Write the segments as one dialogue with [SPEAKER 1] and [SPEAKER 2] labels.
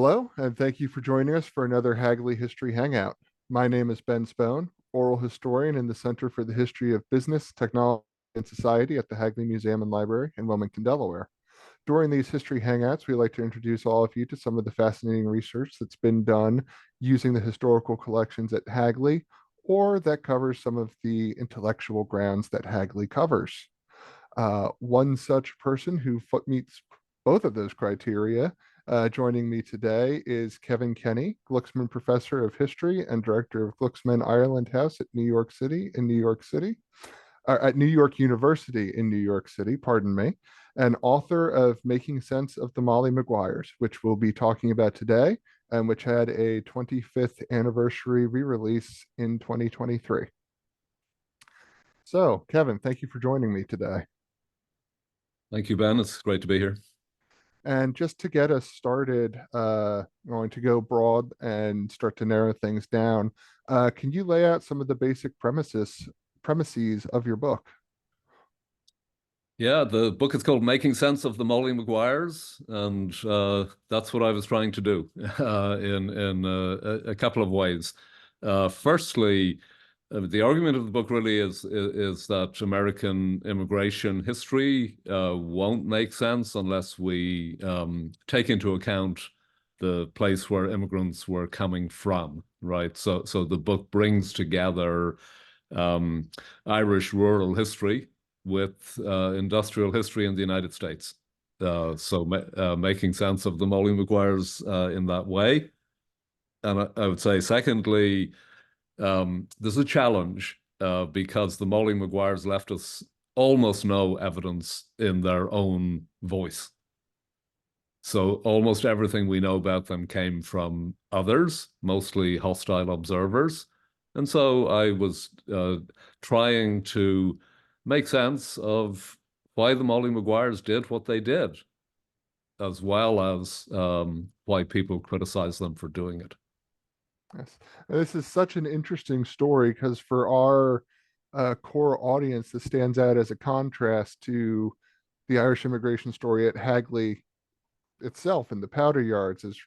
[SPEAKER 1] Hello, and thank you for joining us for another Hagley History Hangout. My name is Ben Spohn, oral historian in the Center for the History of Business, Technology, and Society at the Hagley Museum and Library in Wilmington, Delaware. During these history hangouts, we like to introduce all of you to some of the fascinating research that's been done using the historical collections at Hagley, or that covers some of the intellectual grounds that Hagley covers. One such person who meets both of those criteria joining me today is Kevin Kenny, Glucksman Professor of History and Director of Glucksman Ireland House at New York City in New York City, at New York University in New York City, pardon me, and author of Making Sense of the Molly Maguires, which we'll be talking about today, and which had a 25th anniversary re-release in 2023. So, Kevin, thank you for joining me today.
[SPEAKER 2] Thank you, Ben. It's great to be here.
[SPEAKER 1] And just to get us started, going to go broad and start to narrow things down. Can you lay out some of the basic premises of your book?
[SPEAKER 2] Yeah, the book is called Making Sense of the Molly Maguires, and that's what I was trying to do in a couple of ways. Firstly, the argument of the book really is that American immigration history won't make sense unless we take into account the place where immigrants were coming from, right? So the book brings together Irish rural history with industrial history in the United States. Making sense of the Molly Maguires in that way. And I would say, secondly, there's a challenge because the Molly Maguires left us almost no evidence in their own voice. So almost everything we know about them came from others, mostly hostile observers. And so I was trying to make sense of why the Molly Maguires did what they did, as well as why people criticize them for doing it.
[SPEAKER 1] Yes, and this is such an interesting story because for our core audience, this stands out as a contrast to the Irish immigration story at Hagley itself in the powder yards, as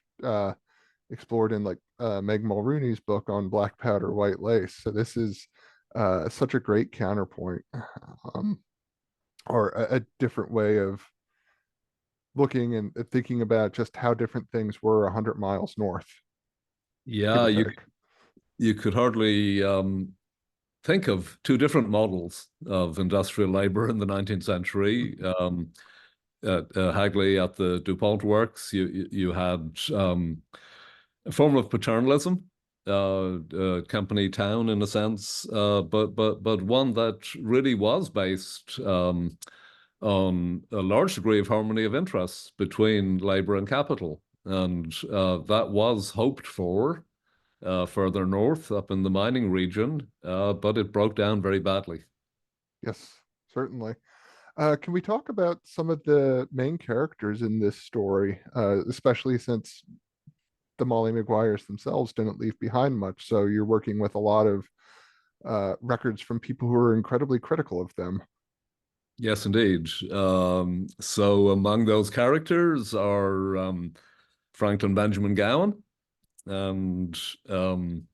[SPEAKER 1] explored in like Meg Mulrooney's book on Black Powder, White Lace. So this is such a great counterpoint, um, or a different way of looking and thinking about just how different things were 100 miles north.
[SPEAKER 2] Yeah, you could hardly think of two different models of industrial labor in the 19th century. At Hagley at the DuPont Works, you had a form of paternalism, company town in a sense, but one that really was based on a large degree of harmony of interests between labor and capital, and that was hoped for further north up in the mining region, but it broke down very badly.
[SPEAKER 1] Yes, certainly. Can we talk about some of the main characters in this story, especially since the Molly Maguires themselves didn't leave behind much? So you're working with a lot of records from people who are incredibly critical of them.
[SPEAKER 2] Yes, indeed. So among those characters are Franklin Benjamin Gowan, and I'm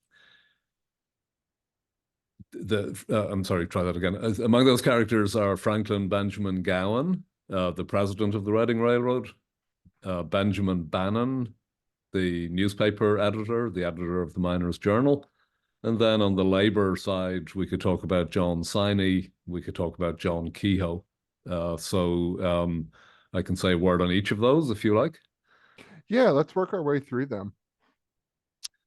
[SPEAKER 2] sorry, try that again. Among those characters are Franklin Benjamin Gowan, the president of the Reading Railroad, Benjamin Bannon, the newspaper editor, the editor of the Miners' Journal. And then on the labor side, we could talk about John Siney, we could talk about John Kehoe. I can say a word on each of those if you like.
[SPEAKER 1] Yeah, let's work our way through them.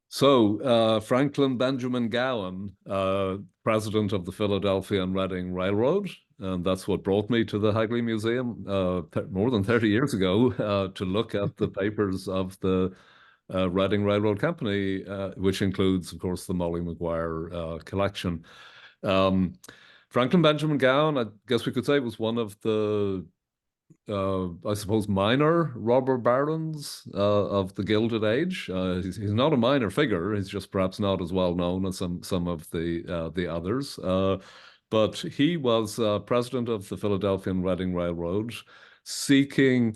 [SPEAKER 2] So Franklin Benjamin Gowan, president of the Philadelphia and Reading Railroad, and that's what brought me to the Hagley Museum more than 30 years ago to look at the papers of the Reading Railroad Company, which includes, of course, the Molly Maguire collection. Franklin Benjamin Gowan, I guess we could say, was one of the I suppose, minor robber barons of the Gilded Age. He's not a minor figure. He's just perhaps not as well known as some of the others. But he was president of the Philadelphia and Reading Railroad, seeking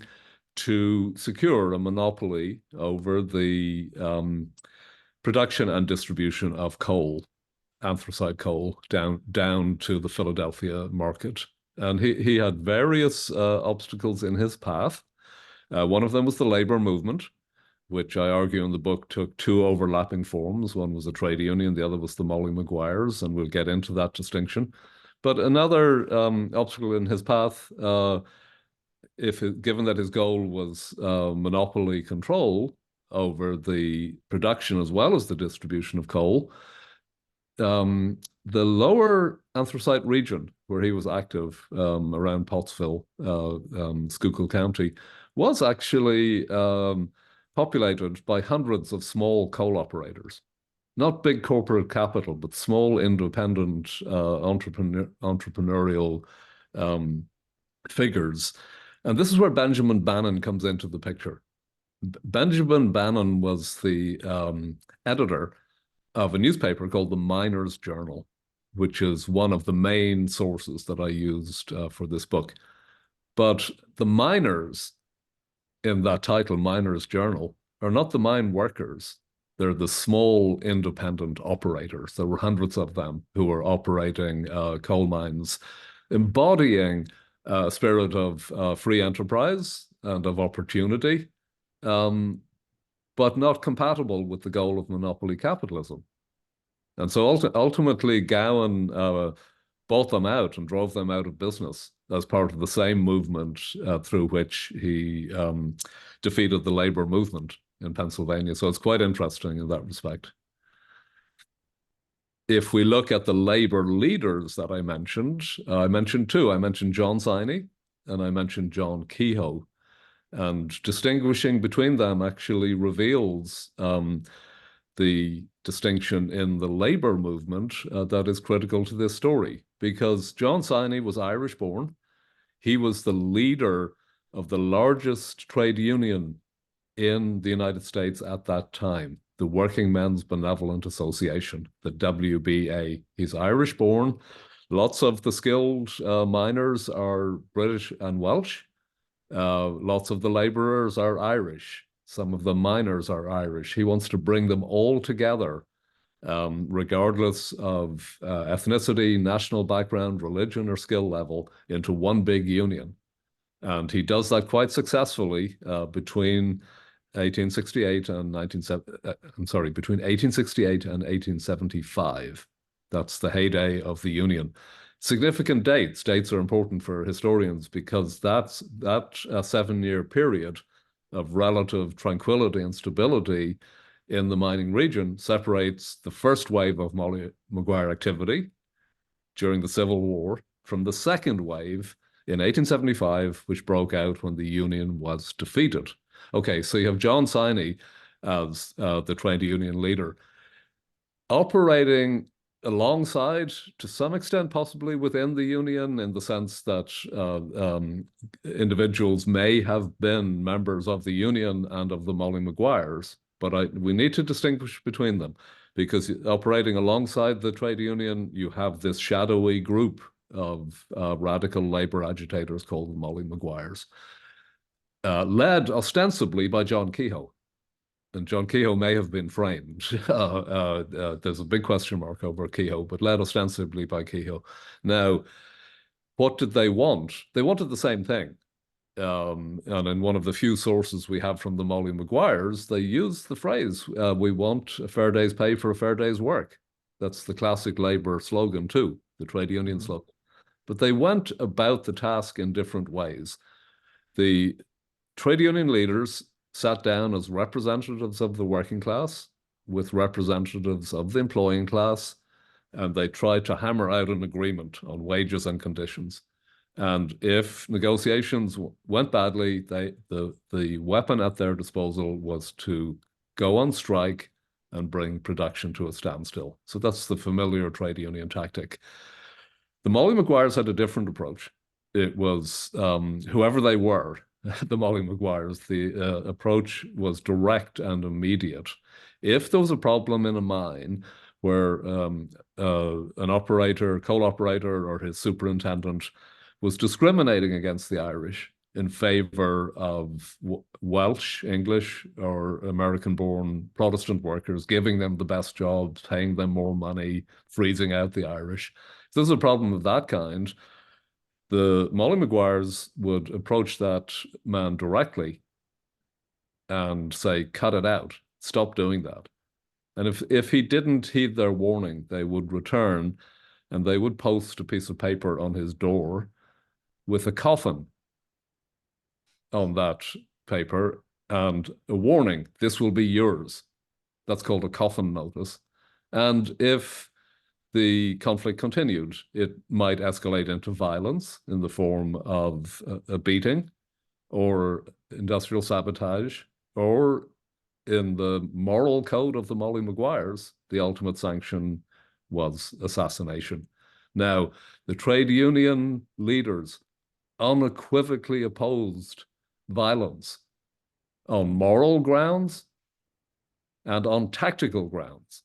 [SPEAKER 2] to secure a monopoly over the production and distribution of coal, anthracite coal, down to the Philadelphia market. And he had various obstacles in his path. One of them was the labor movement, which I argue in the book took two overlapping forms. One was a trade union, the other was the Molly Maguires, and we'll get into that distinction. But another obstacle in his path, given that his goal was monopoly control over the production as well as the distribution of coal, the lower anthracite region where he was active around Pottsville, Schuylkill County, was actually populated by hundreds of small coal operators. Not big corporate capital, but small independent entrepreneurial figures. And this is where Benjamin Bannon comes into the picture. Benjamin Bannon was the editor of a newspaper called the Miners' Journal, which is one of the main sources that I used for this book. But the miners in that title, Miners' Journal, are not the mine workers. They're the small independent operators. There were hundreds of them who were operating coal mines, embodying a spirit of free enterprise and of opportunity, but not compatible with the goal of monopoly capitalism. And so ultimately, Gowan bought them out and drove them out of business as part of the same movement through which he defeated the labor movement in Pennsylvania. So it's quite interesting in that respect. If we look at the labor leaders that I mentioned two. I mentioned John Siney and I mentioned John Kehoe. And distinguishing between them actually reveals the distinction in the labor movement that is critical to this story. Because John Siney was Irish-born. He was the leader of the largest trade union in the United States at that time, the Working Men's Benevolent Association, the WBA. He's Irish-born. Lots of the skilled miners are British and Welsh. Lots of the laborers are Irish. Some of the miners are Irish. He wants to bring them all together, regardless of ethnicity, national background, religion, or skill level, into one big union. And he does that quite successfully between 1868 and 1875. That's the heyday of the union. Significant dates. Dates are important for historians because that 7-year period of relative tranquility and stability in the mining region separates the first wave of Molly Maguire activity during the Civil War from the second wave in 1875, which broke out when the Union was defeated. Okay, so you have John Siney as the trade union leader, operating alongside, to some extent, possibly within the union, in the sense that individuals may have been members of the union and of the Molly Maguires, but we need to distinguish between them, because operating alongside the trade union, you have this shadowy group of radical labor agitators called the Molly Maguires, led ostensibly by John Kehoe. And John Kehoe may have been framed. There's a big question mark over Kehoe, but led ostensibly by Kehoe. Now, what did they want? They wanted the same thing. And in one of the few sources we have from the Molly Maguires, they use the phrase, we want a fair day's pay for a fair day's work. That's the classic labor slogan too, the trade union slogan. But they went about the task in different ways. The trade union leaders sat down as representatives of the working class with representatives of the employing class, and they tried to hammer out an agreement on wages and conditions. And if negotiations went badly, the weapon at their disposal was to go on strike and bring production to a standstill. So that's the familiar trade union tactic. The Molly Maguires had a different approach. It was whoever they were, the Molly Maguires, the approach was direct and immediate. If there was a problem in a mine where an operator, coal operator, or his superintendent was discriminating against the Irish, in favor of Welsh, English, or American-born Protestant workers, giving them the best jobs, paying them more money, freezing out the Irish. If there's a problem of that kind, the Molly Maguires would approach that man directly and say, cut it out, stop doing that. And if he didn't heed their warning, they would return and they would post a piece of paper on his door with a coffin on that paper and a warning, this will be yours. That's called a coffin notice. And if the conflict continued, it might escalate into violence in the form of a beating or industrial sabotage, or in the moral code of the Molly Maguires, the ultimate sanction was assassination. Now, the trade union leaders unequivocally opposed violence on moral grounds and on tactical grounds,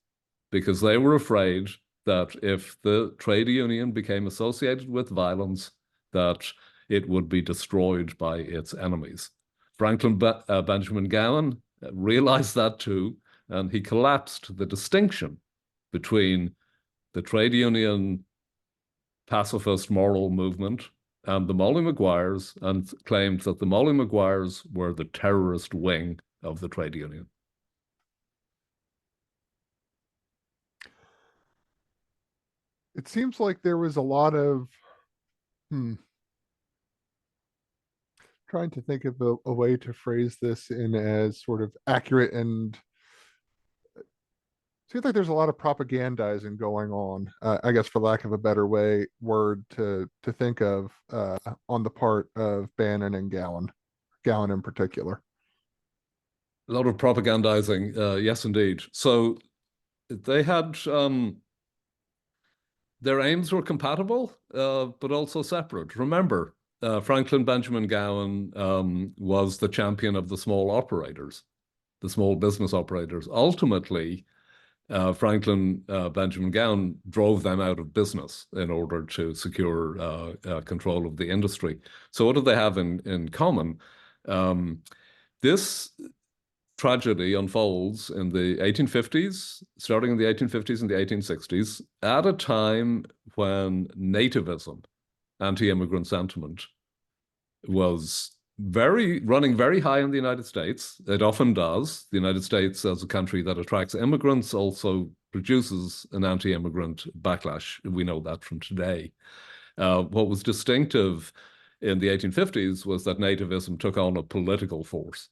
[SPEAKER 2] because they were afraid that if the trade union became associated with violence, that it would be destroyed by its enemies. Benjamin Gowan realized that too, and he collapsed the distinction between the trade union pacifist moral movement and the Molly Maguires, and claimed that the Molly Maguires were the terrorist wing of the trade union.
[SPEAKER 1] It seems like there was a lot of trying to think of a way to phrase this in as sort of accurate, and seems like there's a lot of propagandizing going on, I guess, for lack of a better word to think of, on the part of Bannon and Gowan in particular.
[SPEAKER 2] A lot of propagandizing, yes, indeed. So they had their aims were compatible, but also separate. Remember, Franklin Benjamin Gowan was the champion of the small operators, the small business operators. Ultimately, Franklin Benjamin Gowan drove them out of business in order to secure control of the industry. So what do they have in common? This tragedy unfolds in the 1850s, starting in the 1850s and the 1860s, at a time when nativism, anti-immigrant sentiment, was running very high in the United States. It often does. The United States, as a country that attracts immigrants, also produces an anti-immigrant backlash. We know that from today. What was distinctive in the 1850s was that nativism took on a political force,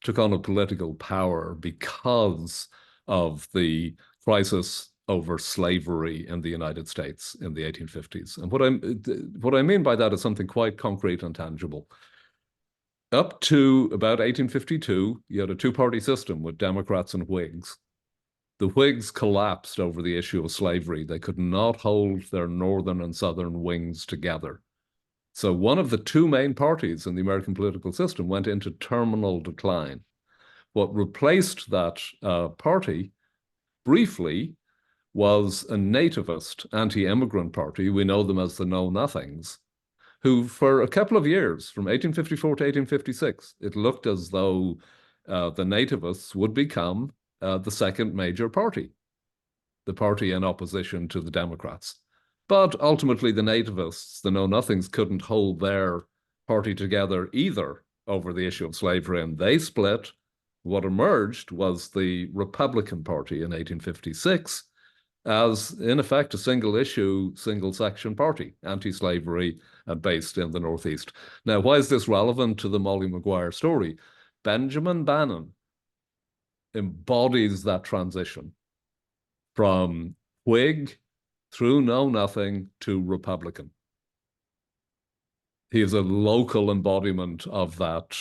[SPEAKER 2] took on a political power because of the crisis over slavery in the United States in the 1850s. And what I mean by that is something quite concrete and tangible. Up to about 1852, you had a two-party system with Democrats and Whigs. The Whigs collapsed over the issue of slavery. They could not hold their northern and southern wings together. So one of the two main parties in the American political system went into terminal decline. What replaced that party briefly was a nativist anti-immigrant party. We know them as the Know Nothings, who for a couple of years, from 1854 to 1856, it looked as though the nativists would become the second major party, the party in opposition to the Democrats. But ultimately, the nativists, the Know Nothings, couldn't hold their party together either over the issue of slavery, and they split. What emerged was the Republican Party in 1856 as, in effect, a single-issue, single-section party, anti-slavery, based in the Northeast. Now, why is this relevant to the Molly Maguire story? Benjamin Bannon embodies that transition from Whig through Know Nothing to Republican. He is a local embodiment of that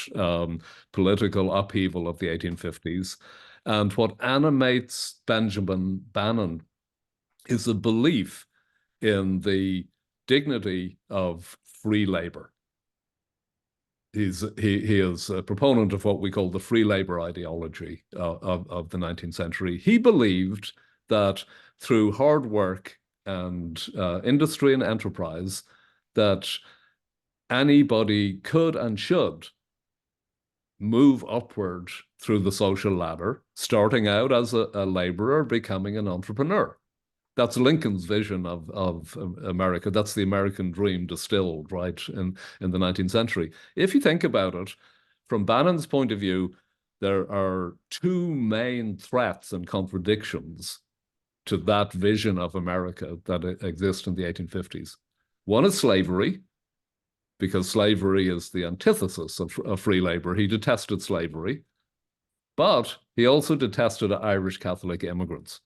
[SPEAKER 2] political upheaval of the 1850s. And what animates Benjamin Bannon is a belief in the dignity of free labor. He is a proponent of what we call the free labor ideology of the 19th century. He believed that through hard work and industry and enterprise, that anybody could and should move upward through the social ladder, starting out as a laborer, becoming an entrepreneur. That's Lincoln's vision of America. That's the American dream distilled, right, in the 19th century. If you think about it, from Bannon's point of view, there are two main threats and contradictions to that vision of America that exists in the 1850s. One is slavery, because slavery is the antithesis of free labor. He detested slavery, but he also detested Irish Catholic immigrants.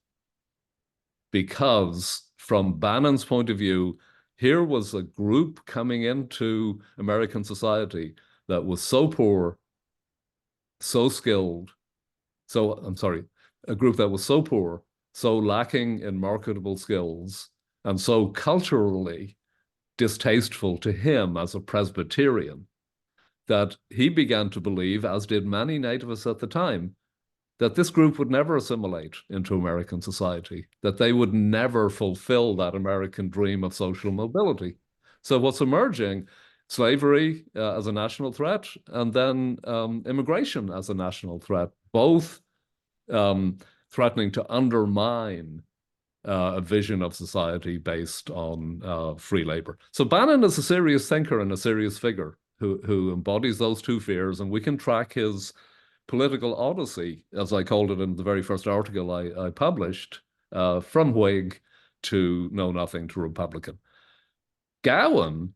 [SPEAKER 2] Because from Bannon's point of view, here was a group coming into American society that was so poor, so skilled, a group that was so poor, so lacking in marketable skills, and so culturally distasteful to him as a Presbyterian, that he began to believe, as did many nativists at the time, that this group would never assimilate into American society, that they would never fulfill that American dream of social mobility. So what's emerging? Slavery as a national threat, and then immigration as a national threat, both threatening to undermine a vision of society based on free labor. So Bannon is a serious thinker and a serious figure who embodies those two fears, and we can track his political odyssey, as I called it in the very first article I published, from Whig to Know Nothing to Republican. Gowan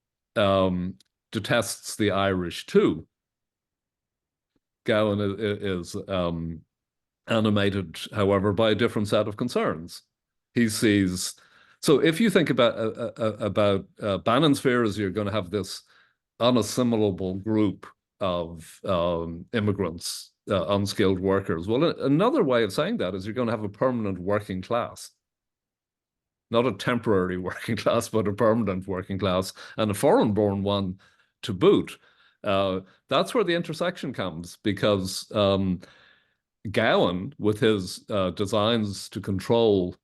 [SPEAKER 2] detests the Irish too. Gowan is animated, however, by a different set of concerns. He sees, so if you think about Bannon's fear is you're going to have this unassimilable group of immigrants, unskilled workers. Well, another way of saying that is you're going to have a permanent working class. Not a temporary working class, but a permanent working class, and a foreign-born one to boot. That's where the intersection comes, because Gowan, with his designs to control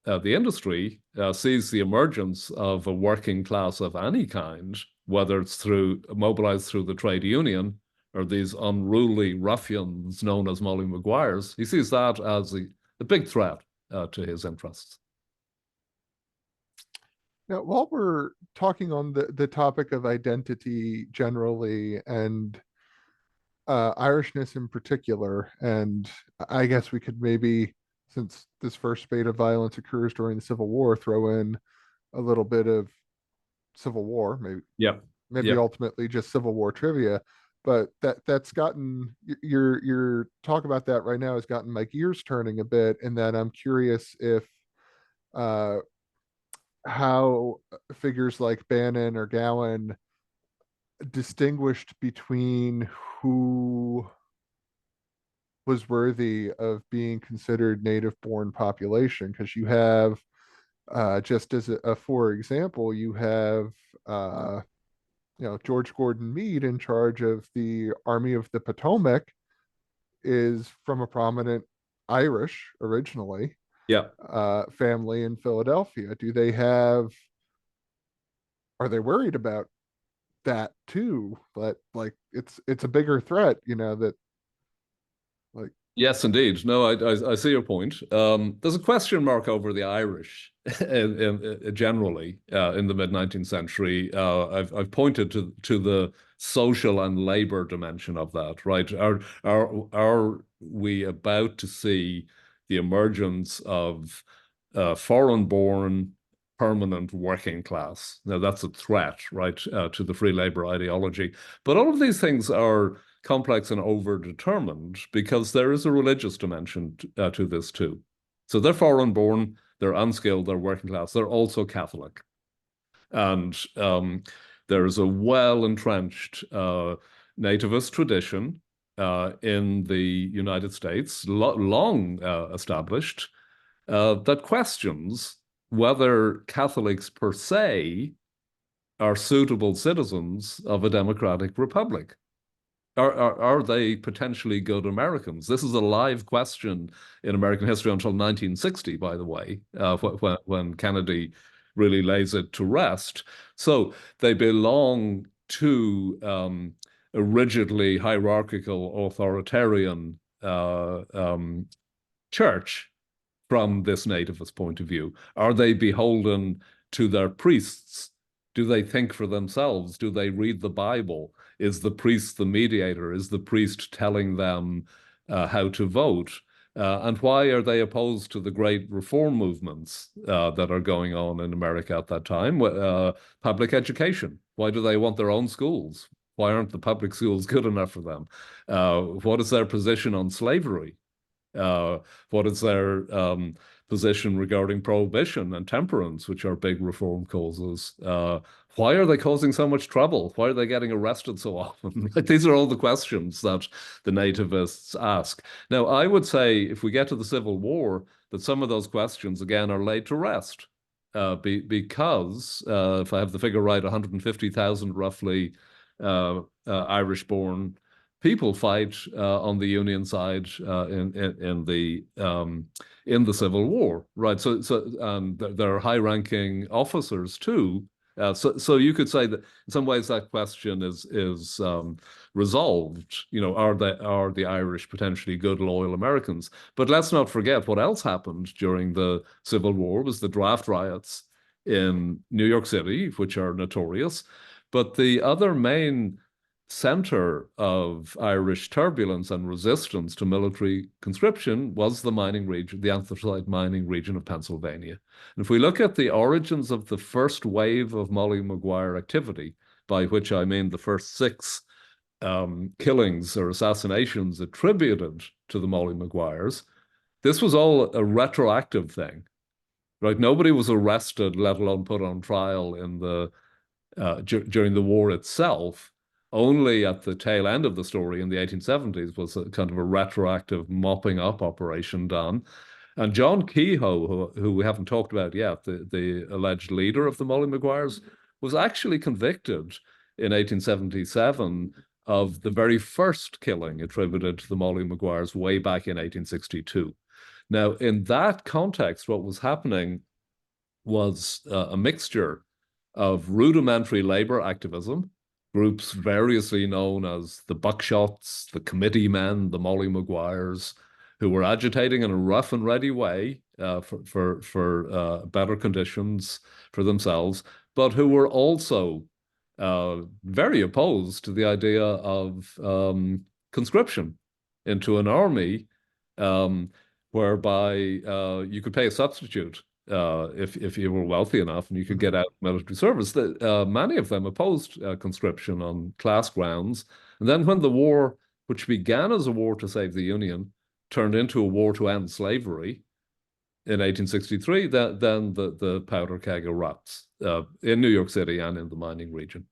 [SPEAKER 2] the industry, sees the emergence of a working class of any kind, whether it's mobilized through the trade union or these unruly ruffians known as Molly Maguires. He sees that as a big threat to his interests.
[SPEAKER 1] Now, while we're talking on the topic of identity generally and Irishness in particular, and I guess we could maybe, since this first spate of violence occurs during the Civil War, throw in a little bit of Civil War, maybe ultimately just Civil War trivia. But that's gotten your talk about that right now has gotten my gears turning a bit, and then I'm curious if how figures like Bannon or Gowan distinguished between who was worthy of being considered native born population, because you have just as a for example, you have George Gordon Meade in charge of the Army of the Potomac is from a prominent Irish originally family in Philadelphia. Are they worried about that too? But like it's a bigger threat, that like.
[SPEAKER 2] Yes, indeed. No, I see your point. There's a question mark over the Irish generally in the mid-19th century. I've pointed to the social and labor dimension of that, right? Are we about to see the emergence of foreign-born permanent working class? Now, that's a threat, right, to the free labor ideology. But all of these things are complex and overdetermined because there is a religious dimension to this too. So they're foreign-born, they're unskilled, they're working class, they're also Catholic. And there's a well-entrenched nativist tradition in the United States, long established, that questions whether Catholics per se are suitable citizens of a democratic republic. Are they potentially good Americans? This is a live question in American history until 1960, by the way, when Kennedy really lays it to rest. So they belong to a rigidly hierarchical, authoritarian church from this nativist point of view? Are they beholden to their priests? Do they think for themselves? Do they read the Bible? Is the priest the mediator? Is the priest telling them how to vote? And why are they opposed to the great reform movements that are going on in America at that time? Public education. Why do they want their own schools? Why aren't the public schools good enough for them? What is their position on slavery? What is their position regarding prohibition and temperance, which are big reform causes? Why are they causing so much trouble? Why are they getting arrested so often? These are all the questions that the nativists ask. Now, I would say if we get to the Civil War, that some of those questions, again, are laid to rest. Because, if I have the figure right, 150,000 roughly Irish-born people fight on the Union side in the Civil War, right? So there are high-ranking officers too. So you could say that in some ways that question is resolved. You know, are the Irish potentially good, loyal Americans? But let's not forget what else happened during the Civil War was the draft riots in New York City, which are notorious. But the other main center of Irish turbulence and resistance to military conscription was the mining region, the anthracite mining region of Pennsylvania. And if we look at the origins of the first wave of Molly Maguire activity, by which I mean the first 6 killings or assassinations attributed to the Molly Maguires, this was all a retroactive thing, right? Nobody was arrested, let alone put on trial in the during the war itself. Only at the tail end of the story in the 1870s was a kind of a retroactive mopping up operation done. And John Kehoe, who we haven't talked about yet, the alleged leader of the Molly Maguires, was actually convicted in 1877 of the very first killing attributed to the Molly Maguires way back in 1862. Now, in that context, what was happening was a mixture of rudimentary labor activism, groups variously known as the Buckshots, the Committee Men, the Molly Maguires, who were agitating in a rough and ready way for better conditions for themselves, but who were also very opposed to the idea of conscription into an army, whereby you could pay a substitute if you were wealthy enough and you could get out of military service. Many of them opposed conscription on class grounds. And then when the war, which began as a war to save the Union, turned into a war to end slavery in 1863, then the powder keg erupts in New York City and in the mining region.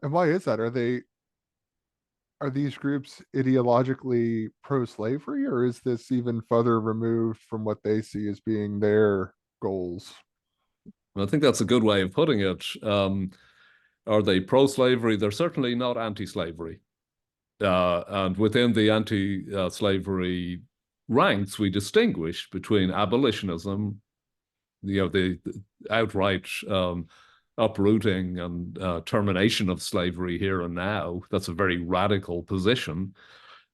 [SPEAKER 1] And why is that? Are these groups ideologically pro-slavery, or is this even further removed from what they see as being their goals?
[SPEAKER 2] I think that's a good way of putting it. Are they pro-slavery? They're certainly not anti-slavery. And within the anti-slavery ranks, we distinguish between abolitionism, the outright uprooting and termination of slavery here and now. That's a very radical position.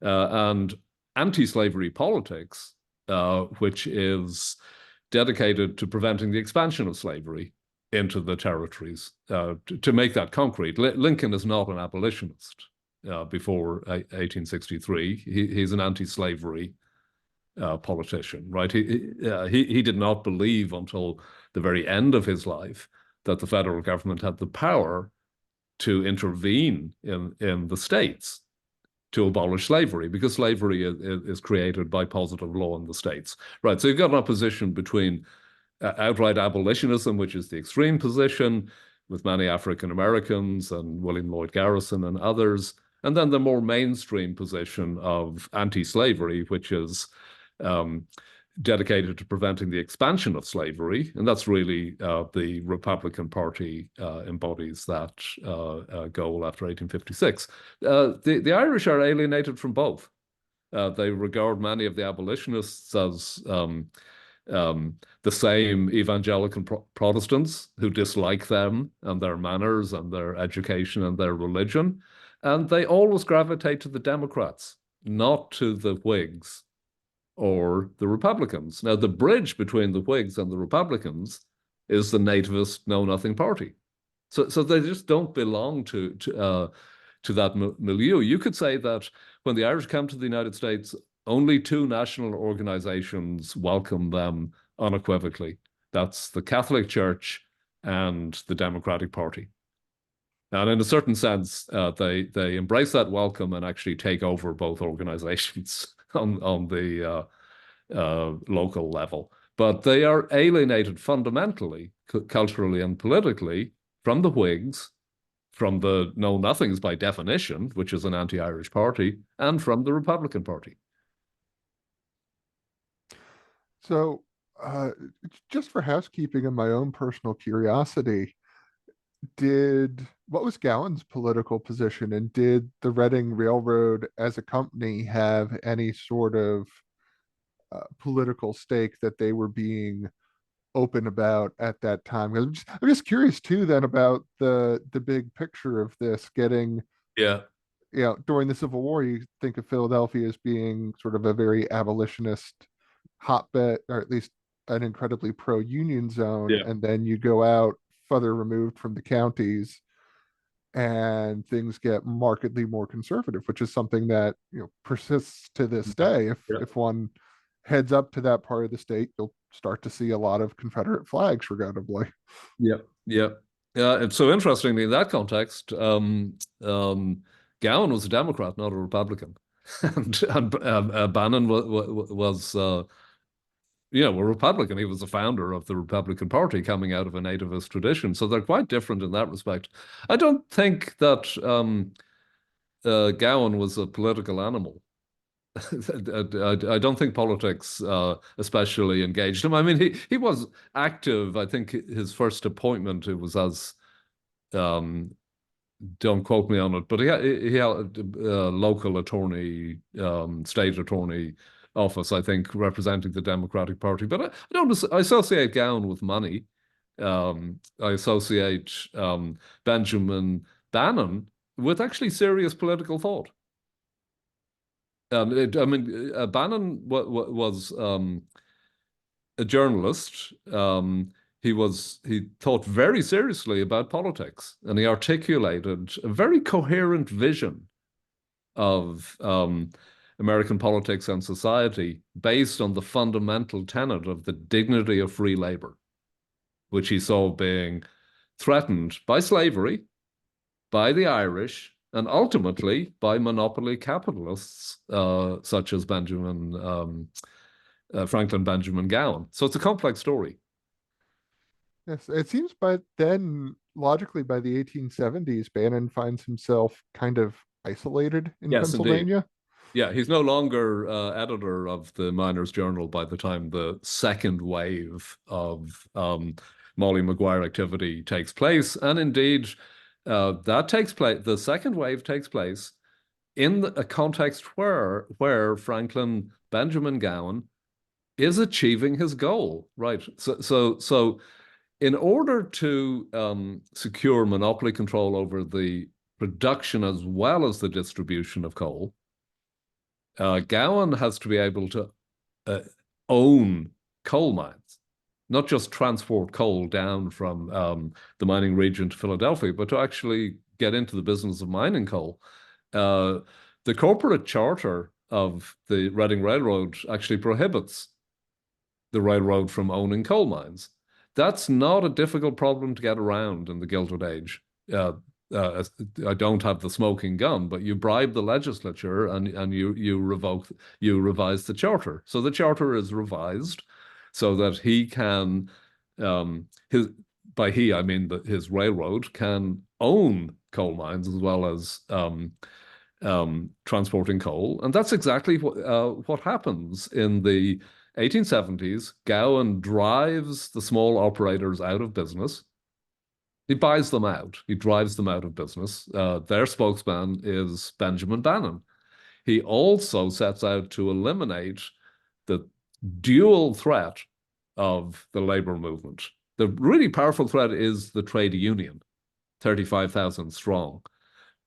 [SPEAKER 2] And anti-slavery politics, which is dedicated to preventing the expansion of slavery into the territories. To make that concrete, Lincoln is not an abolitionist before 1863. He's an anti-slavery politician, right? He did not believe until the very end of his life that the federal government had the power to intervene in the states to abolish slavery, because slavery is created by positive law in the states, right? So you've got an opposition between outright abolitionism, which is the extreme position with many African Americans and William Lloyd Garrison and others, and then the more mainstream position of anti-slavery, which is dedicated to preventing the expansion of slavery. And that's really the Republican Party embodies that goal after 1856. The Irish are alienated from both. They regard many of the abolitionists as the same evangelical Protestants who dislike them and their manners and their education and their religion. And they always gravitate to the Democrats, not to the Whigs or the Republicans. Now, the bridge between the Whigs and the Republicans is the nativist Know Nothing Party. So they just don't belong to that milieu. You could say that when the Irish come to the United States, only two national organizations welcome them unequivocally. That's the Catholic Church and the Democratic Party. And in a certain sense, they embrace that welcome and actually take over both organizations on the local level. But they are alienated fundamentally, culturally and politically, from the Whigs, from the Know Nothings by definition, which is an anti-Irish party, and from the Republican Party.
[SPEAKER 1] So, just for housekeeping and my own personal curiosity, what was Gowan's political position, and did the Reading Railroad as a company have any sort of political stake that they were being open about at that time? I'm just curious too then about the big picture of this getting,
[SPEAKER 2] Yeah.
[SPEAKER 1] during the Civil War, you think of Philadelphia as being sort of a very abolitionist hotbed, or at least an incredibly pro-union zone,
[SPEAKER 2] Yeah.
[SPEAKER 1] and then you go out further removed from the counties and things get markedly more conservative, which is something that persists to this day. If one heads up to that part of the state, you'll start to see a lot of Confederate flags, regrettably.
[SPEAKER 2] Yeah. Yeah. And so interestingly, in that context, Gowan was a Democrat, not a Republican, and Bannon was a Republican. He was the founder of the Republican Party, coming out of a nativist tradition. So they're quite different in that respect. I don't think that Gowan was a political animal. I don't think politics especially engaged him. I mean, he was active. I think his first appointment, it was as don't quote me on it, but he had a local attorney, state attorney office, I think, representing the Democratic Party. But I don't associate Gowan with money. I associate Benjamin Bannon with actually serious political thought. Bannon was a journalist. He thought very seriously about politics, and he articulated a very coherent vision of American politics and society based on the fundamental tenet of the dignity of free labor, which he saw being threatened by slavery, by the Irish, and ultimately by monopoly capitalists such as Franklin Benjamin Gowan. So it's a complex story.
[SPEAKER 1] Yes, it seems, but then logically by the 1870s, Bannon finds himself kind of isolated in
[SPEAKER 2] Yes,
[SPEAKER 1] Pennsylvania.
[SPEAKER 2] Indeed. Yeah, he's no longer editor of the Miners Journal by the time the second wave of Molly Maguire activity takes place. And indeed, that takes place, the second wave takes place in a context where Franklin Benjamin Gowan is achieving his goal, right? So in order to secure monopoly control over the production as well as the distribution of coal, Gowan has to be able to own coal mines, not just transport coal down from the mining region to Philadelphia, but to actually get into the business of mining coal. The corporate charter of the Reading Railroad actually prohibits the railroad from owning coal mines. That's not a difficult problem to get around in the Gilded Age. I don't have the smoking gun, but you bribe the legislature and you revise the charter. So the charter is revised so that he can by he I mean that his railroad can own coal mines as well as transporting coal, and that's exactly what happens in the 1870s. Gowan drives the small operators out of business. He buys them out. He drives them out of business. Their spokesman is Benjamin Bannon. He also sets out to eliminate the dual threat of the labor movement. The really powerful threat is the trade union, 35,000 strong.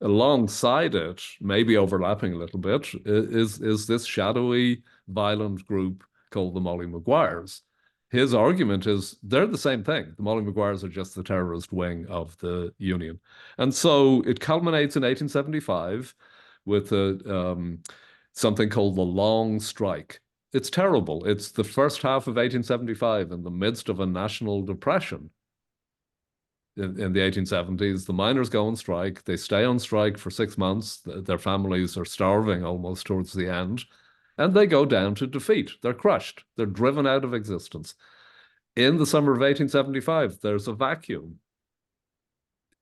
[SPEAKER 2] Alongside it, maybe overlapping a little bit, is this shadowy, violent group called the Molly Maguires. His argument is they're the same thing. The Molly Maguires are just the terrorist wing of the union. And so it culminates in 1875 with something called the Long Strike. It's terrible. It's the first half of 1875 in the midst of a national depression. In the 1870s, the miners go on strike. They stay on strike for 6 months. Their families are starving almost towards the end. And they go down to defeat. They're crushed. They're driven out of existence. In the summer of 1875, there's a vacuum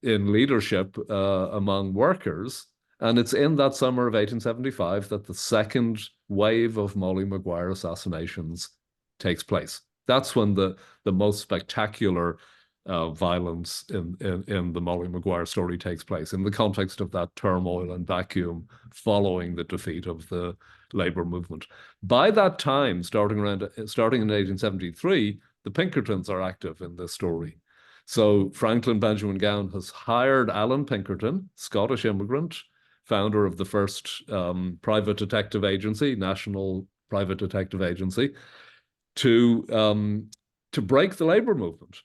[SPEAKER 2] in leadership among workers. And it's in that summer of 1875 that the second wave of Molly Maguire assassinations takes place. That's when the most spectacular violence in the Molly Maguire story takes place, in the context of that turmoil and vacuum following the defeat of the labor movement. By that time, starting in 1873, the Pinkertons are active in this story. So Franklin Benjamin Gowan has hired Alan Pinkerton, Scottish immigrant, founder of the first private detective agency, National Private Detective Agency, to break the labor movement.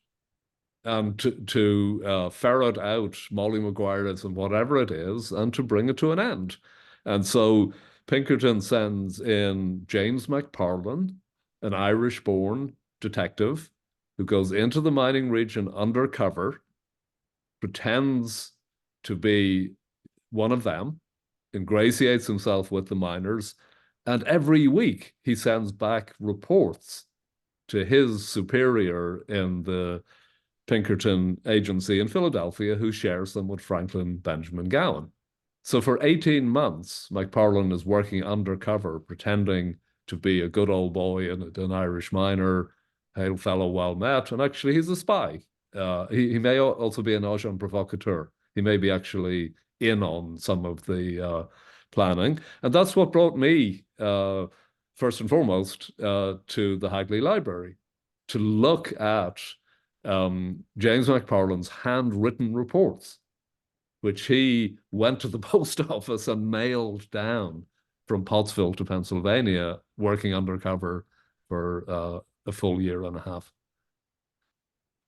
[SPEAKER 2] To ferret out Molly Maguireism, whatever it is, and to bring it to an end. And so Pinkerton sends in James McParlin, an Irish-born detective who goes into the mining region undercover, pretends to be one of them, ingratiates himself with the miners, and every week he sends back reports to his superior in the Pinkerton agency in Philadelphia, who shares them with Franklin Benjamin Gowan. So for 18 months, McParlin is working undercover, pretending to be a good old boy and an Irish miner, hail fellow, well met, and actually he's a spy. He may also be an agent provocateur. He may be actually in on some of the planning. And that's what brought me, first and foremost, to the Hagley Library, to look at James McParlin's handwritten reports, which he went to the post office and mailed down from Pottsville to Pennsylvania, working undercover for a full year and a half.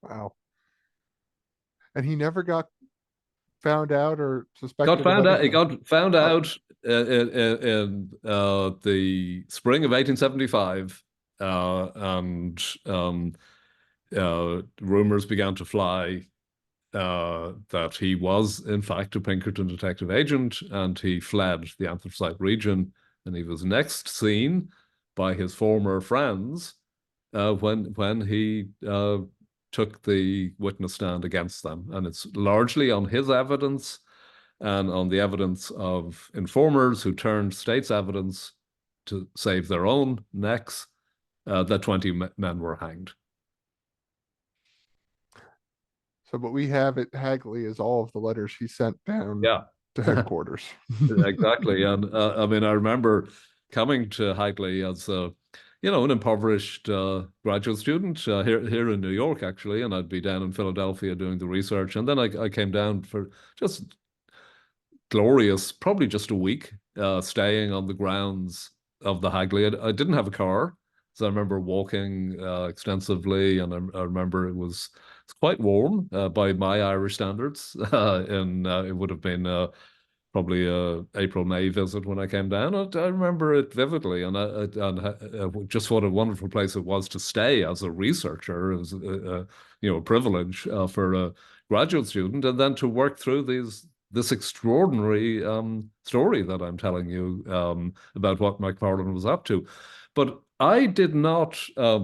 [SPEAKER 1] Wow. And he never got found out or suspected
[SPEAKER 2] Got found
[SPEAKER 1] of
[SPEAKER 2] out. He
[SPEAKER 1] anything.
[SPEAKER 2] got found out in the spring of 1875, and rumors began to fly that he was, in fact, a Pinkerton detective agent, and he fled the Anthracite region. And he was next seen by his former friends when he took the witness stand against them. And it's largely on his evidence and on the evidence of informers who turned state's evidence to save their own necks that 20 men were hanged.
[SPEAKER 1] So what we have at Hagley is all of the letters he sent down
[SPEAKER 2] Yeah.
[SPEAKER 1] to headquarters.
[SPEAKER 2] Exactly. And I mean, I remember coming to Hagley as an impoverished graduate student here in New York, actually, and I'd be down in Philadelphia doing the research. And then I came down for just glorious, probably just a week, staying on the grounds of the Hagley. I didn't have a car, so I remember walking extensively, and I remember it's quite warm by my Irish standards, and it would have been probably a April, May visit when I came down. I remember it vividly, and just what a wonderful place it was to stay as a researcher. It was a privilege for a graduate student, and then to work through this extraordinary story that I'm telling you about what McParlin was up to. But I did not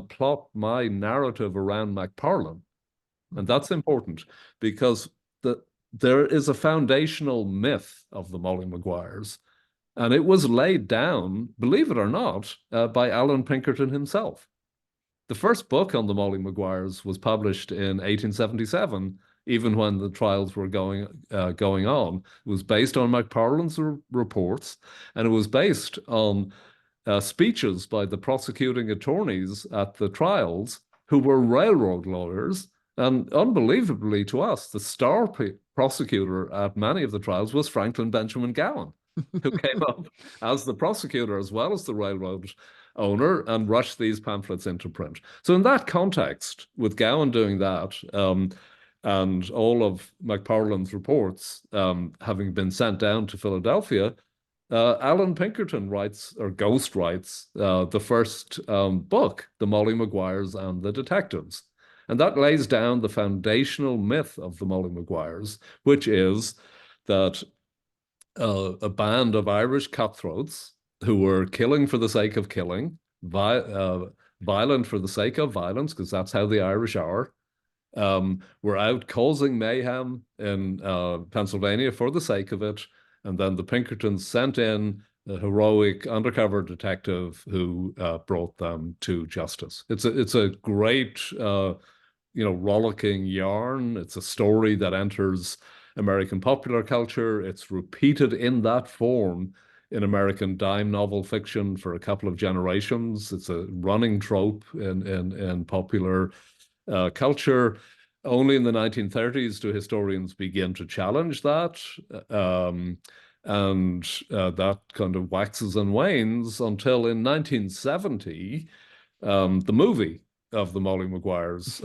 [SPEAKER 2] plot my narrative around McParlin. And that's important because there is a foundational myth of the Molly Maguires, and it was laid down, believe it or not, by Alan Pinkerton himself. The first book on the Molly Maguires was published in 1877, even when the trials were going on. It was based on McParlin's reports, and it was based on speeches by the prosecuting attorneys at the trials who were railroad lawyers. And unbelievably to us, the star prosecutor at many of the trials was Franklin Benjamin Gowan, who came up as the prosecutor as well as the railroad owner and rushed these pamphlets into print. So in that context, with Gowan doing that, and all of McParland's reports having been sent down to Philadelphia, Alan Pinkerton writes, or ghost writes, the first book, The Molly Maguires and the Detectives. And that lays down the foundational myth of the Molly Maguires, which is that a band of Irish cutthroats who were killing for the sake of killing, violent for the sake of violence, because that's how the Irish are, were out causing mayhem in Pennsylvania for the sake of it. And then the Pinkertons sent in a heroic undercover detective who brought them to justice. It's a great, rollicking yarn. It's a story that enters American popular culture. It's repeated in that form in American dime novel fiction for a couple of generations. It's a running trope in popular culture. Only in the 1930s do historians begin to challenge that. And that kind of waxes and wanes until in 1970, the movie of the Molly Maguires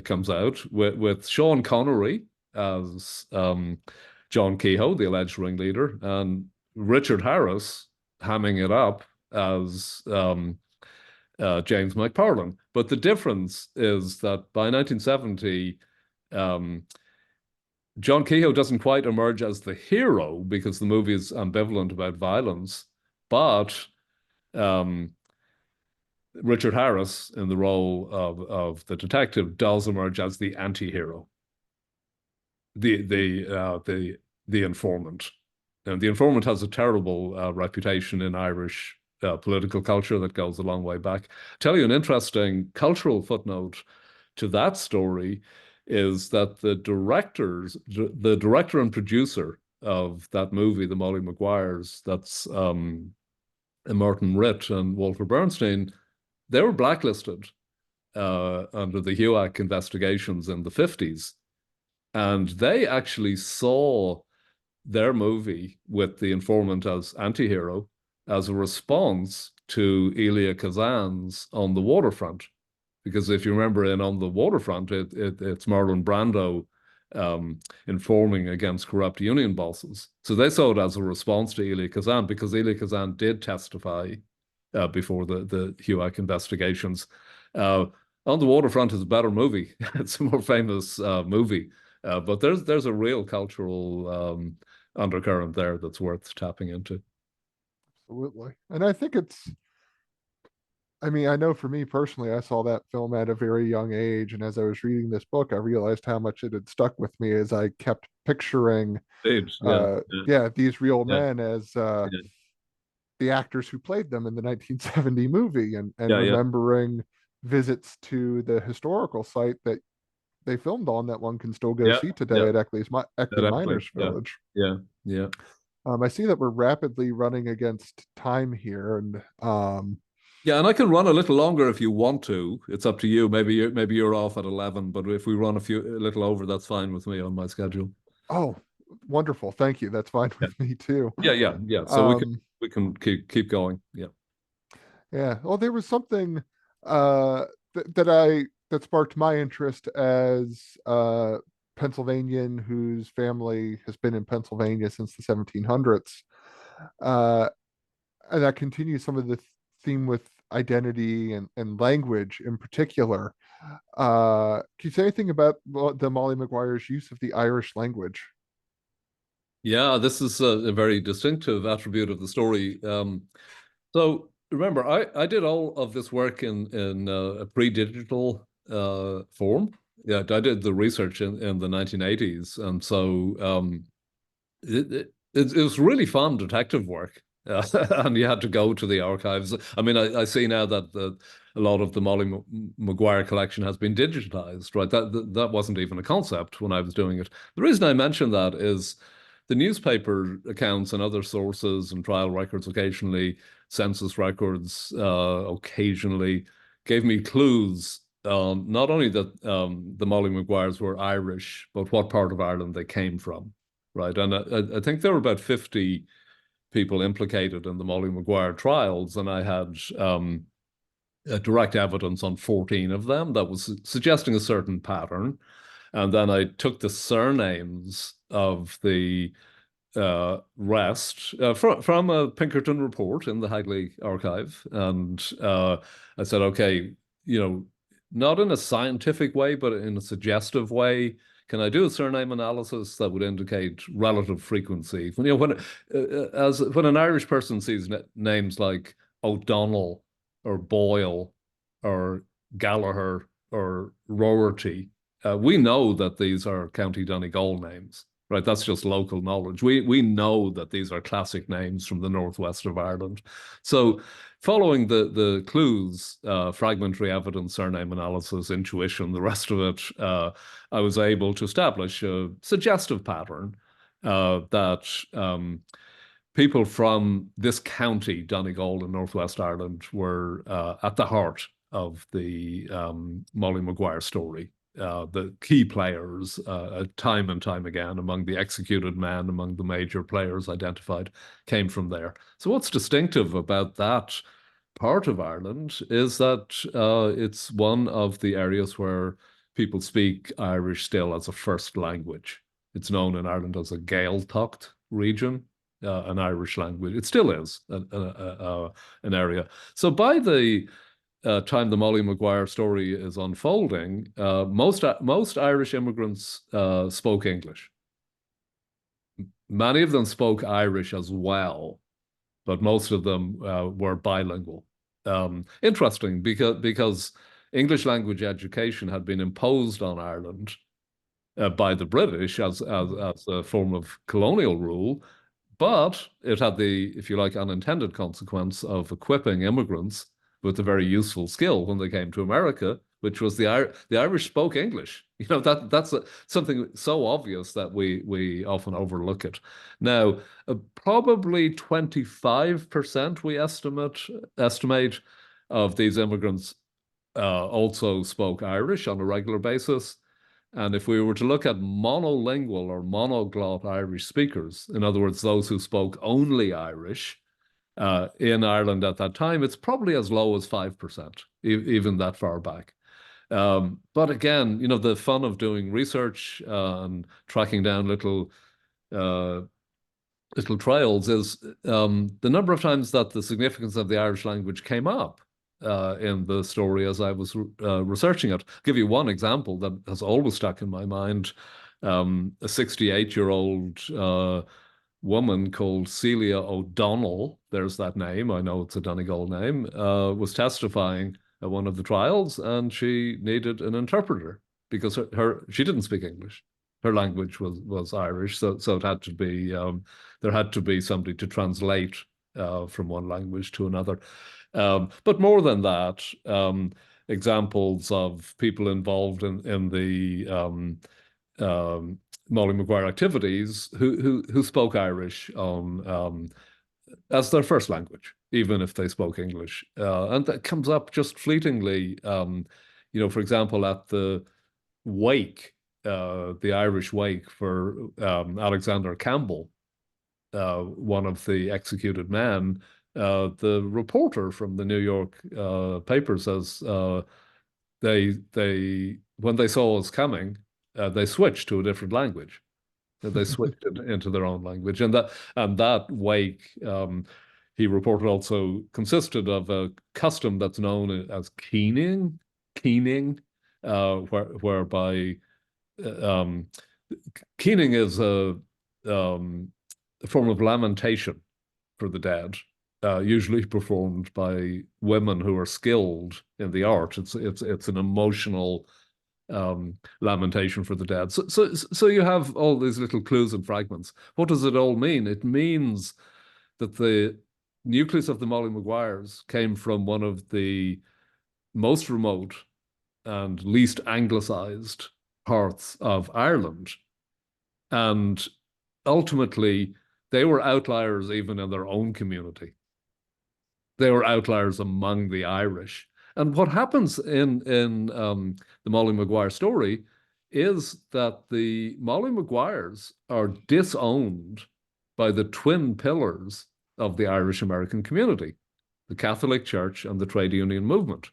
[SPEAKER 2] comes out with Sean Connery as John Kehoe, the alleged ringleader, and Richard Harris hamming it up as James McParland. But the difference is that by 1970, John Kehoe doesn't quite emerge as the hero because the movie is ambivalent about violence, but Richard Harris, in the role of the detective, does emerge as the anti-hero, the informant. And the informant has a terrible reputation in Irish political culture that goes a long way back. Tell you an interesting cultural footnote to that story is that the director and producer of that movie, The Molly Maguires, that's Martin Ritt and Walter Bernstein, they were blacklisted under the HUAC investigations in the 50s. And they actually saw their movie with the informant as anti-hero as a response to Elia Kazan's On the Waterfront. Because if you remember in On the Waterfront, it's Marlon Brando informing against corrupt union bosses. So they saw it as a response to Elia Kazan because Elia Kazan did testify before the HUAC investigations. On the Waterfront is a better movie. It's a more famous movie. But there's a real cultural undercurrent there that's worth tapping into.
[SPEAKER 1] Absolutely. And I think I know for me personally, I saw that film at a very young age. And as I was reading this book, I realized how much it had stuck with me as I kept picturing,
[SPEAKER 2] Age, yeah,
[SPEAKER 1] these real
[SPEAKER 2] yeah,
[SPEAKER 1] men as
[SPEAKER 2] yeah,
[SPEAKER 1] the actors who played them in the 1970 movie and
[SPEAKER 2] yeah, yeah,
[SPEAKER 1] remembering visits to the historical site that they filmed on that one can still go
[SPEAKER 2] yeah,
[SPEAKER 1] see
[SPEAKER 2] yeah,
[SPEAKER 1] today at Eckley
[SPEAKER 2] definitely,
[SPEAKER 1] Miners
[SPEAKER 2] yeah,
[SPEAKER 1] Village.
[SPEAKER 2] yeah, yeah.
[SPEAKER 1] I see that we're rapidly running against time here, and
[SPEAKER 2] Yeah, and I can run a little longer if you want to. It's up to you. Maybe you're off at 11, but if we run a little over, that's fine with me on my schedule.
[SPEAKER 1] oh, wonderful! Thank you. That's fine
[SPEAKER 2] Yeah,
[SPEAKER 1] with me too.
[SPEAKER 2] yeah. So
[SPEAKER 1] Um,
[SPEAKER 2] we can keep going. Yeah.
[SPEAKER 1] yeah. Well, there was something that sparked my interest as Pennsylvanian whose family has been in Pennsylvania since the 1700s. Uh, and that continues some of the theme with identity and language in particular. Can you say anything about the Molly Maguire's use of the Irish language?
[SPEAKER 2] Yeah, this is a very distinctive attribute of the story. So remember, I did all of this work in a pre-digital form. Yeah, I did the research in the 1980s, and so it was really fun detective work. And you had to go to the archives. I mean, I see now that a lot of the Molly Maguire collection has been digitized, right? That wasn't even a concept when I was doing it. The reason I mention that is the newspaper accounts and other sources and trial records occasionally, census records occasionally gave me clues not only that the Molly Maguires were Irish, but what part of Ireland they came from, right? And I think there were about 50 people implicated in the Molly Maguire trials, and I had direct evidence on 14 of them that was suggesting a certain pattern. And then I took the surnames of the rest from a Pinkerton report in the Hagley archive. And I said, okay, not in a scientific way, but in a suggestive way, can I do a surname analysis that would indicate relative frequency? When an Irish person sees names like O'Donnell or Boyle or Gallagher or Roherty, we know that these are County Donegal names, right? That's just local knowledge. We know that these are classic names from the northwest of Ireland. So following the clues, fragmentary evidence, surname analysis, intuition, the rest of it, I was able to establish a suggestive pattern that people from this county, Donegal in northwest Ireland, were at the heart of the Molly Maguire story. The key players, time and time again, among the executed men, among the major players identified, came from there. So what's distinctive about that part of Ireland is that it's one of the areas where people speak Irish still as a first language. It's known in Ireland as a Gaeltacht region, an Irish language. It still is an area. So by the time the Molly Maguire story is unfolding, most Irish immigrants spoke English. Many of them spoke Irish as well, but most of them were bilingual. Interesting because English language education had been imposed on Ireland by the British as a form of colonial rule, but it had the, if you like, unintended consequence of equipping immigrants with a very useful skill when they came to America, which was the Irish spoke English. That's something so obvious that we often overlook it. Now, probably 25% we estimate of these immigrants also spoke Irish on a regular basis. And if we were to look at monolingual or monoglot Irish speakers, in other words, those who spoke only Irish in Ireland at that time, it's probably as low as 5%, even that far back. But again, the fun of doing research and tracking down little trails is the number of times that the significance of the Irish language came up in the story as I was researching it. I'll give you one example that has always stuck in my mind. A 68-year-old woman called Celia O'Donnell, there's that name, I know it's a Donegal name, was testifying at one of the trials, and she needed an interpreter because she didn't speak English. Her language was Irish, so it had to be there had to be somebody to translate from one language to another. But more than that, examples of people involved in the Molly Maguire activities who spoke Irish as their first language, even if they spoke English. And that comes up just fleetingly. For example, at the wake, the Irish wake for Alexander Campbell, one of the executed men, the reporter from the New York paper says they when they saw us coming, they switched to a different language. They switched into their own language, and that wake, he reported, also consisted of a custom that's known as keening, whereby keening is a form of lamentation for the dead, usually performed by women who are skilled in the art. It's an emotional lamentation for the dead. So you have all these little clues and fragments. What does it all mean? It means that the nucleus of the Molly Maguires came from one of the most remote and least anglicized parts of Ireland. And ultimately, they were outliers even in their own community. They were outliers among the Irish. And what happens in the Molly Maguire story is that the Molly Maguires are disowned by the twin pillars of the Irish American community, the Catholic Church and the trade union movement.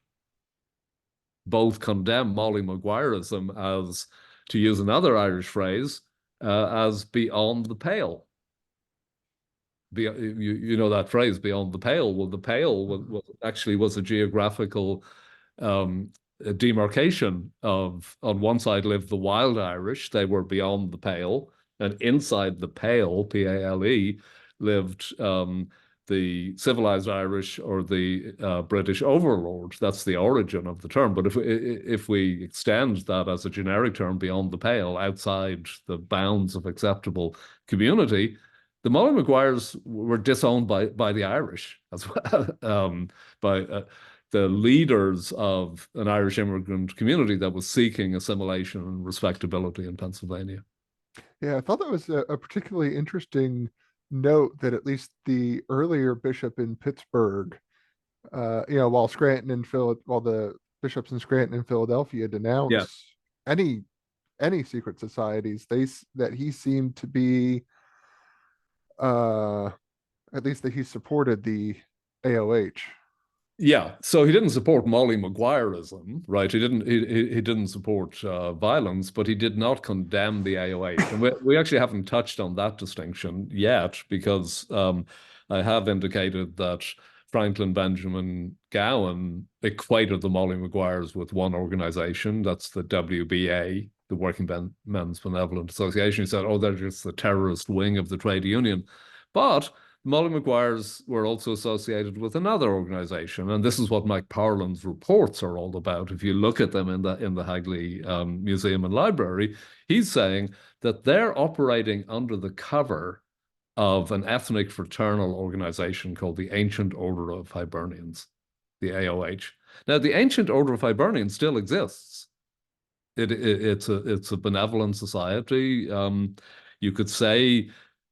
[SPEAKER 2] Both condemn Molly Maguireism as, to use another Irish phrase, as beyond the pale. You know that phrase, beyond the pale. Well, the pale actually was a geographical demarcation of, on one side lived the wild Irish, they were beyond the pale, and inside the pale, P-A-L-E, lived the civilized Irish or the British overlord. That's the origin of the term. But if we extend that as a generic term, beyond the pale, outside the bounds of acceptable community, the Molly Maguires were disowned by the Irish as well, by the leaders of an Irish immigrant community that was seeking assimilation and respectability in Pennsylvania.
[SPEAKER 1] Yeah, I thought that was a particularly interesting note that at least the earlier bishop in Pittsburgh, while while the bishops in Scranton and Philadelphia
[SPEAKER 2] Yeah.
[SPEAKER 1] denounce any secret societies, that he seemed to be, uh, at least that he supported the AOH.
[SPEAKER 2] Yeah, so he didn't support Molly Maguireism, right? He didn't support violence, but he did not condemn the AOH. And we actually haven't touched on that distinction yet, because I have indicated that Franklin Benjamin Gowan equated the Molly Maguires with one organization. That's the WBA, the Working Men's Benevolent Association. He said, oh, they're just the terrorist wing of the trade union. But Molly Maguires were also associated with another organization, and this is what Mike Parlin's reports are all about. If you look at them in the Hagley Museum and Library, he's saying that they're operating under the cover of an ethnic fraternal organization called the Ancient Order of Hibernians, the AOH. Now, the Ancient Order of Hibernians still exists. It's a benevolent society. You could say,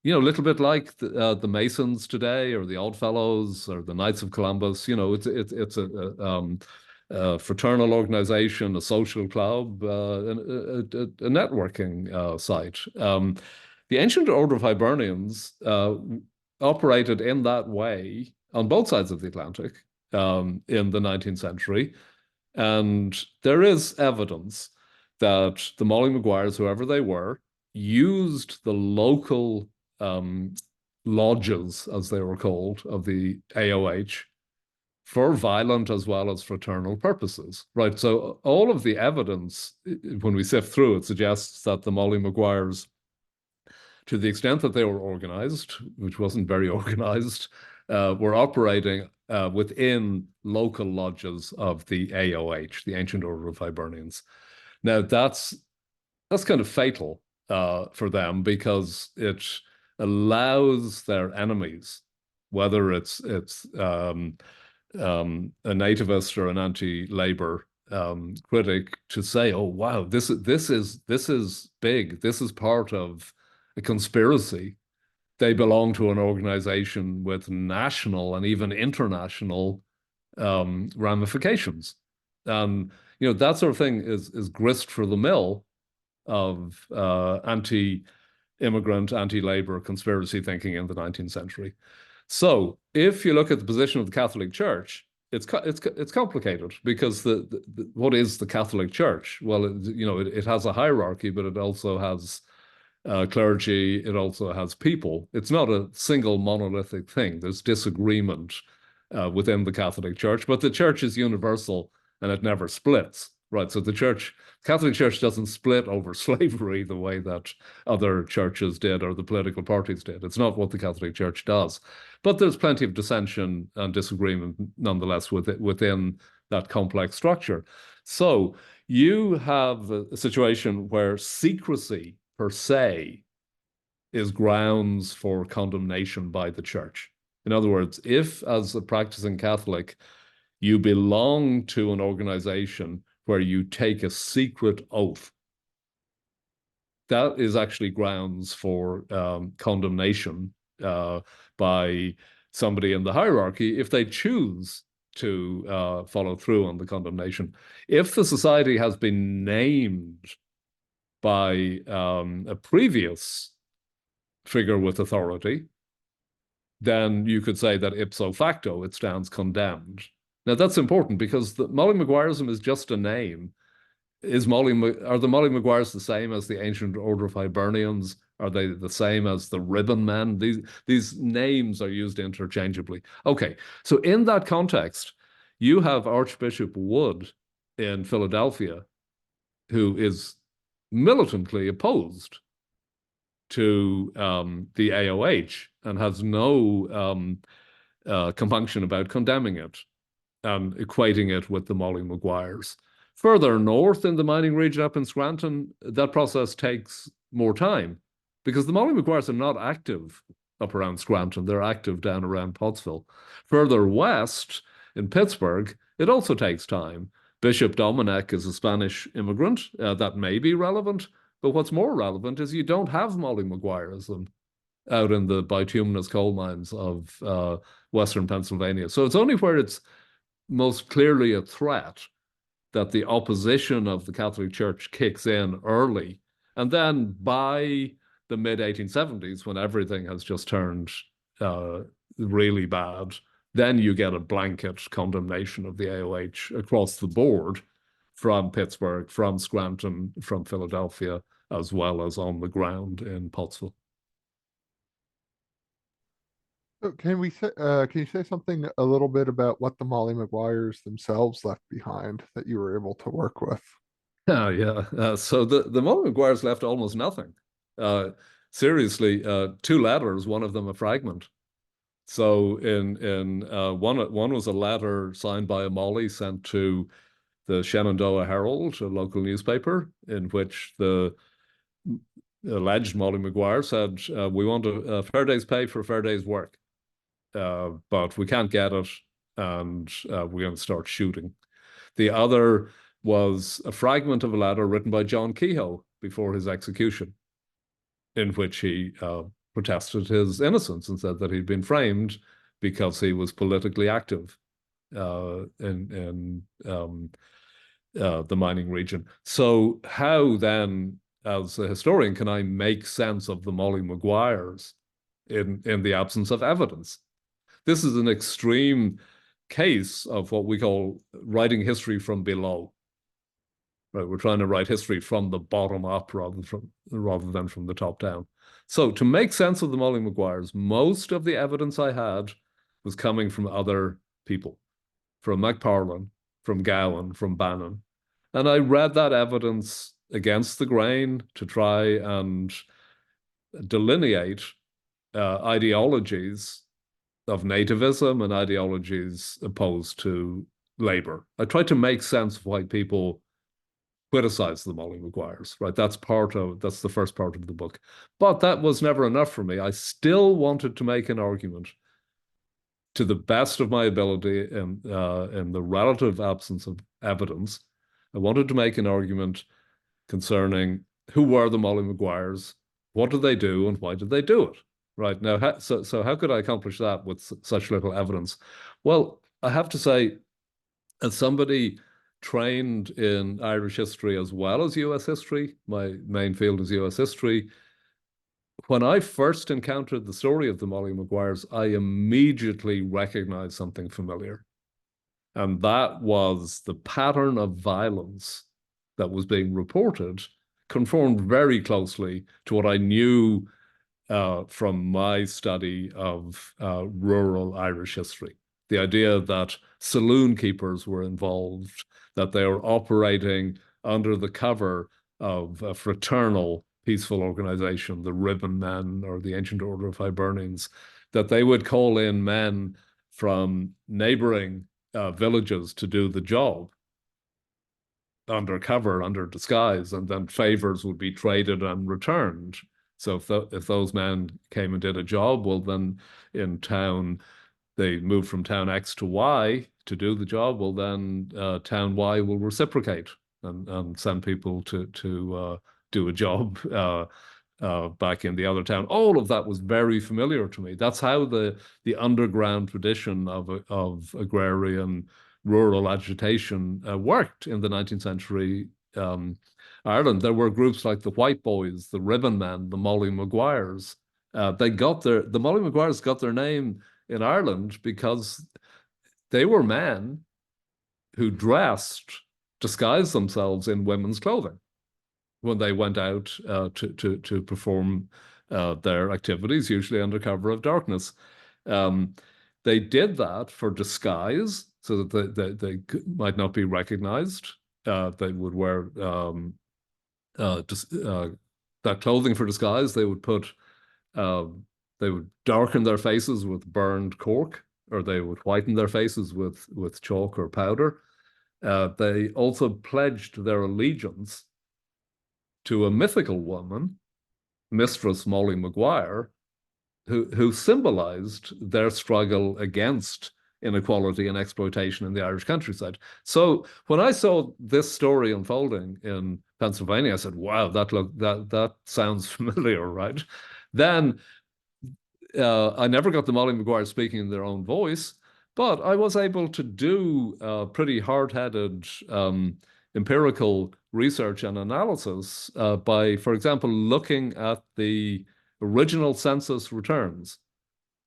[SPEAKER 2] a little bit like the Masons today, or the Oddfellows, or the Knights of Columbus. It's a fraternal organization, a social club, a networking site. The Ancient Order of Hibernians operated in that way on both sides of the Atlantic in the 19th century. And there is evidence that the Molly Maguires, whoever they were, used the local lodges, as they were called, of the AOH for violent as well as fraternal purposes, right? So all of the evidence, when we sift through it, suggests that the Molly Maguires, to the extent that they were organized, which wasn't very organized, were operating within local lodges of the AOH, the Ancient Order of Hibernians. Now, that's kind of fatal for them, because it allows their enemies, whether it's a nativist or an anti-labor critic, to say, "Oh wow, this is big. This is part of a conspiracy. They belong to an organization with national and even international ramifications." That sort of thing is grist for the mill of anti-immigrant, anti-labor conspiracy thinking in the 19th century. So if you look at the position of the Catholic Church, it's complicated, because what is the Catholic Church? Well, it has a hierarchy, but it also has clergy. It also has people. It's not a single monolithic thing. There's disagreement within the Catholic Church, but the Church is universal and it never splits, right? So the Catholic Church doesn't split over slavery the way that other churches did, or the political parties did. It's not what the Catholic Church does. But there's plenty of dissension and disagreement nonetheless within that complex structure. So you have a situation where secrecy per se is grounds for condemnation by the church. In other words, if as a practicing Catholic, you belong to an organization where you take a secret oath, that is actually grounds for condemnation by somebody in the hierarchy if they choose to follow through on the condemnation. If the society has been named by a previous figure with authority, then you could say that ipso facto it stands condemned. Now that's important because the Molly Maguireism is just a name. Are the Molly Maguires the same as the ancient order of Hibernians? Are they the same as the Ribbon Men? These names are used interchangeably. Okay, so in that context, you have Archbishop Wood in Philadelphia, who is militantly opposed to the AOH and has no compunction about condemning it and equating it with the Molly Maguires. Further north in the mining region up in Scranton, that process takes more time because the Molly Maguires are not active up around Scranton. They're active down around Pottsville. Further west in Pittsburgh, it also takes time. Bishop Dominic is a Spanish immigrant. That may be relevant, but what's more relevant is you don't have Molly Maguireism out in the bituminous coal mines of Western Pennsylvania. So it's only where it's most clearly a threat that the opposition of the Catholic Church kicks in early. And then by the mid-1870s, when everything has just turned really bad, then you get a blanket condemnation of the AOH across the board from Pittsburgh, from Scranton, from Philadelphia, as well as on the ground in Pottsville.
[SPEAKER 1] So can you say something a little bit about what the Molly Maguires themselves left behind that you were able to work with?
[SPEAKER 2] Oh, yeah. So the Molly Maguires left almost nothing. Seriously, 2 letters, one of them a fragment. So one was a letter signed by a Molly sent to the Shenandoah Herald, a local newspaper, in which the alleged Molly Maguire said, we want a fair day's pay for a fair day's work. But we can't get it, and we're going to start shooting. The other was a fragment of a letter written by John Kehoe before his execution, in which he protested his innocence and said that he'd been framed because he was politically active in the mining region. So how then, as a historian, can I make sense of the Molly Maguires in the absence of evidence? This is an extreme case of what we call writing history from below. Right, we're trying to write history from the bottom up rather than from the top down. So to make sense of the Molly Maguires, most of the evidence I had was coming from other people, from MacParlan, from Gowan, from Bannon. And I read that evidence against the grain to try and delineate ideologies of nativism and ideologies opposed to labor. I tried to make sense of why people criticize the Molly Maguires, right? That's the first part of the book. But that was never enough for me. I still wanted to make an argument to the best of my ability in the relative absence of evidence. I wanted to make an argument concerning who were the Molly Maguires, what did they do, and why did they do it? Right now, so how could I accomplish that with such little evidence? Well, I have to say, as somebody trained in Irish history as well as US history, my main field is US history. When I first encountered the story of the Molly Maguires, I immediately recognized something familiar. And that was the pattern of violence that was being reported conformed very closely to what I knew from my study of rural Irish history. The idea that saloon keepers were involved, that they were operating under the cover of a fraternal, peaceful organization, the Ribbon Men or the Ancient Order of Hibernians, that they would call in men from neighboring villages to do the job under cover, under disguise, and then favors would be traded and returned. So if those men came and did a job, well, then in town, they moved from town X to Y to do the job. Well, then town Y will reciprocate and send people to do a job back in the other town. All of that was very familiar to me. That's how the underground tradition of agrarian rural agitation worked in the 19th century Ireland. There were groups like the White Boys, the Ribbon Men, the Molly Maguires. The Molly Maguires got their name in Ireland because they were men who disguised themselves in women's clothing when they went out to perform their activities, usually under cover of darkness. They did that for disguise, so that they might not be recognized. They would wear that clothing for disguise. They would darken their faces with burned cork, or they would whiten their faces with chalk or powder. They also pledged their allegiance to a mythical woman, Mistress Molly Maguire, who symbolized their struggle against inequality and exploitation in the Irish countryside. So when I saw this story unfolding in Pennsylvania, I said, wow, that sounds familiar, right? Then I never got the Molly Maguire speaking in their own voice, but I was able to do pretty hard-headed empirical research and analysis by, for example, looking at the original census returns,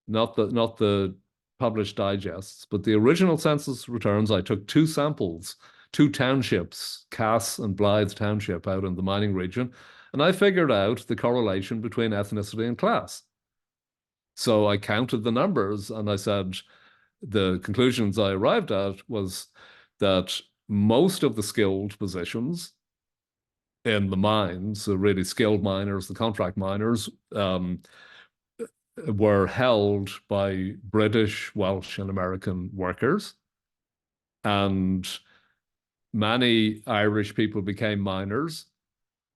[SPEAKER 2] not the published digests, but the original census returns. I took two samples, two townships, Cass and Blythe Township out in the mining region, and I figured out the correlation between ethnicity and class. So I counted the numbers, and I said the conclusions I arrived at was that most of the skilled positions in the mines, the really skilled miners, the contract miners, were held by British, Welsh, and American workers. And many Irish people became miners,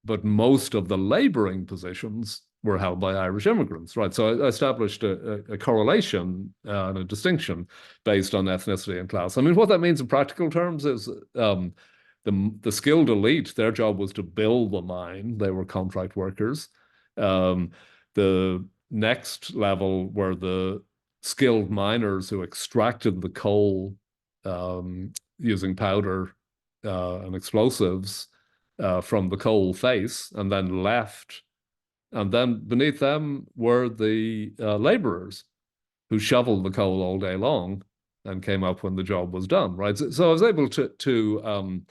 [SPEAKER 2] but most of the laboring positions were held by Irish immigrants, right? So I established a correlation and a distinction based on ethnicity and class. I mean, what that means in practical terms is the skilled elite, their job was to build the mine. They were contract workers. The next level were the skilled miners who extracted the coal using powder and explosives from the coal face and then left. And then beneath them were the laborers who shoveled the coal all day long and came up when the job was done, right? So I was able to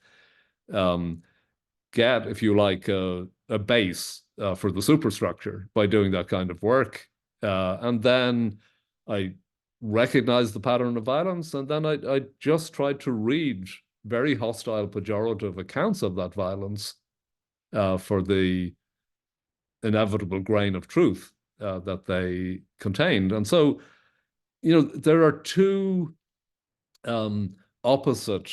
[SPEAKER 2] get, if you like, a base for the superstructure by doing that kind of work. And then I recognized the pattern of violence, and then I just tried to read very hostile, pejorative accounts of that violence for the inevitable grain of truth that they contained. And so, there are two opposite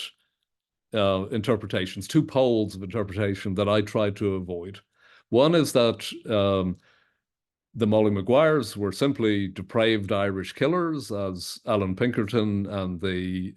[SPEAKER 2] interpretations, two poles of interpretation that I try to avoid. One is that the Molly Maguires were simply depraved Irish killers, as Alan Pinkerton and the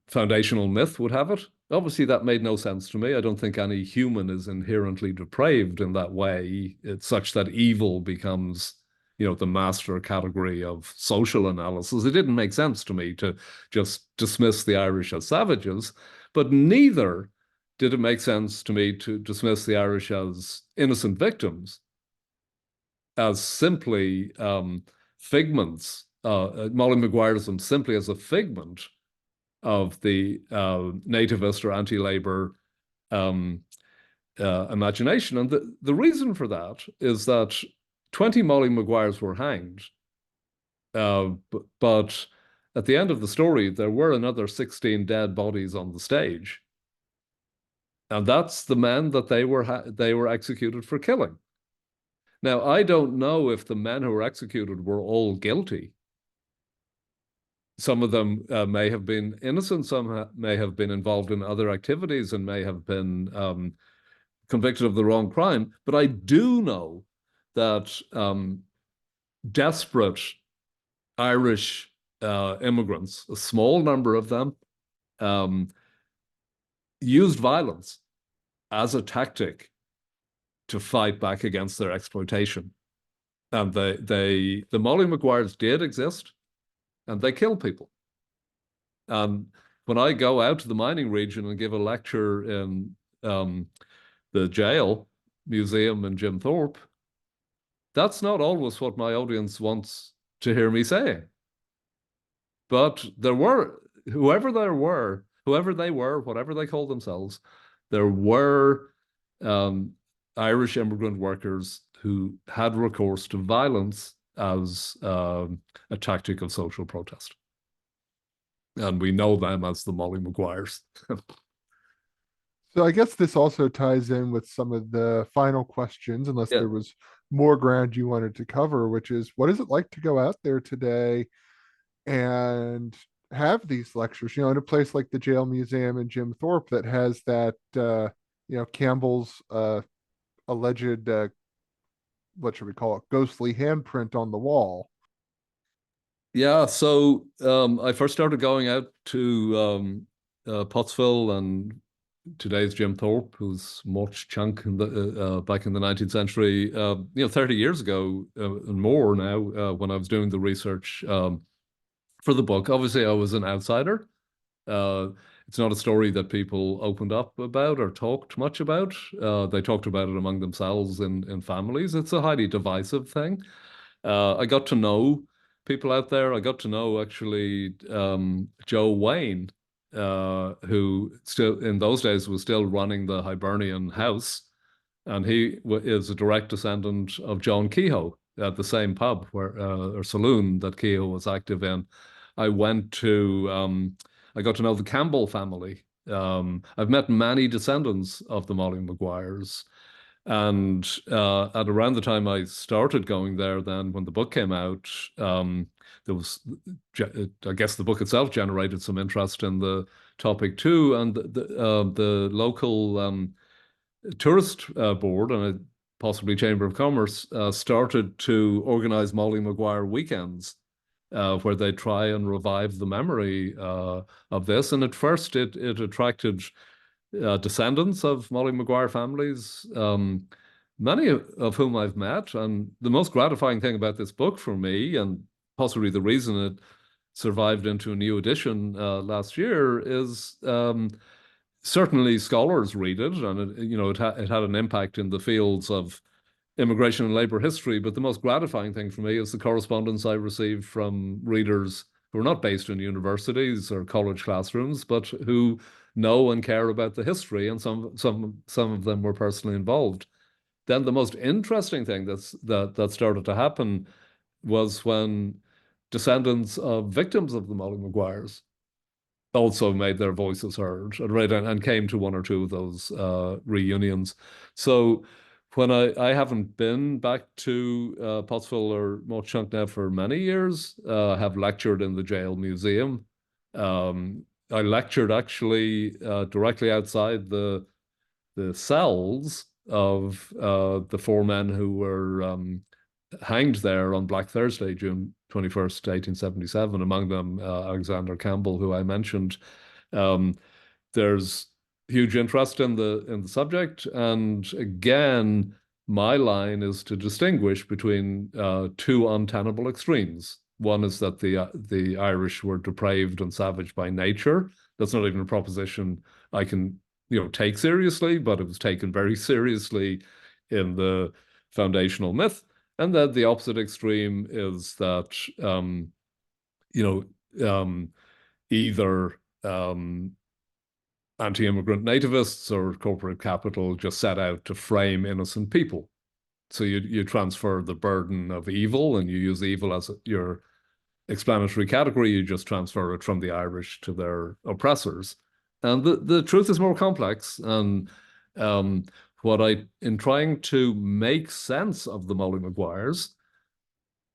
[SPEAKER 2] foundational myth would have it. Obviously, that made no sense to me. I don't think any human is inherently depraved in that way. It's such that evil becomes, the master category of social analysis. It didn't make sense to me to just dismiss the Irish as savages, but neither did it make sense to me to dismiss the Irish as innocent victims, as simply figments. Molly Maguireism simply as a figment of the nativist or anti-labor imagination. And the reason for that is that 20 Molly Maguires were hanged, but at the end of the story, there were another 16 dead bodies on the stage. And that's the men that they were executed for killing. Now, I don't know if the men who were executed were all guilty. Some of them may have been innocent, some may have been involved in other activities and may have been convicted of the wrong crime. But I do know that desperate Irish immigrants, a small number of them, used violence as a tactic to fight back against their exploitation. And the Molly Maguires did exist, and they killed people. And when I go out to the mining region and give a lecture in the jail museum in Jim Thorpe, that's not always what my audience wants to hear me say. But there were, whoever they were, whatever they called themselves, there were Irish immigrant workers who had recourse to violence as a tactic of social protest. And we know them as the Molly Maguires.
[SPEAKER 1] So I guess this also ties in with some of the final questions, unless
[SPEAKER 2] Yeah.
[SPEAKER 1] there was more ground you wanted to cover, which is what is it like to go out there today and have these lectures, in a place like the Jail Museum in Jim Thorpe that has that, Campbell's alleged, what should we call it, ghostly handprint on the wall.
[SPEAKER 2] Yeah, so I first started going out to Pottsville and today's Jim Thorpe, who's Morch Chunk in the back in the 19th century, 30 years ago and more now, when I was doing the research for the book. Obviously, I was an outsider. It's not a story that people opened up about or talked much about. They talked about it among themselves in families. It's a highly divisive thing. I got to know people out there. I got to know actually Joe Wayne, who still in those days was still running the Hibernian House, and he is a direct descendant of John Kehoe at the same pub or saloon that Kehoe was active in. I went to I got to know the Campbell family. I've met many descendants of the Molly Maguires. And at around the time I started going there, then when the book came out, there was, I guess the book itself generated some interest in the topic too. And the local tourist board and possibly Chamber of Commerce started to organize Molly Maguire weekends, where they try and revive the memory of this. And at first it attracted descendants of Molly Maguire families, many of whom I've met. And the most gratifying thing about this book for me, and possibly the reason it survived into a new edition last year, is certainly scholars read it, and it had an impact in the fields of immigration and labor history. But the most gratifying thing for me is the correspondence I received from readers who are not based in universities or college classrooms, but who know and care about the history, and some of them were personally involved. Then the most interesting thing that started to happen was when descendants of victims of the Molly Maguires also made their voices heard and came to one or two of those reunions. So when I haven't been back to Pottsville or Mochunk now for many years, have lectured in the jail museum. I lectured actually directly outside the cells of the four men who were hanged there on Black Thursday, June 21st, 1877, among them Alexander Campbell, who I mentioned. There's huge interest in the subject, and again, my line is to distinguish between two untenable extremes. One is that the Irish were depraved and savage by nature. That's not even a proposition I can take seriously, but it was taken very seriously in the foundational myth. And then the opposite extreme is that either anti-immigrant nativists or corporate capital just set out to frame innocent people. So you transfer the burden of evil, and you use evil as your explanatory category. You just transfer it from the Irish to their oppressors. And the truth is more complex. And in trying to make sense of the Molly Maguires,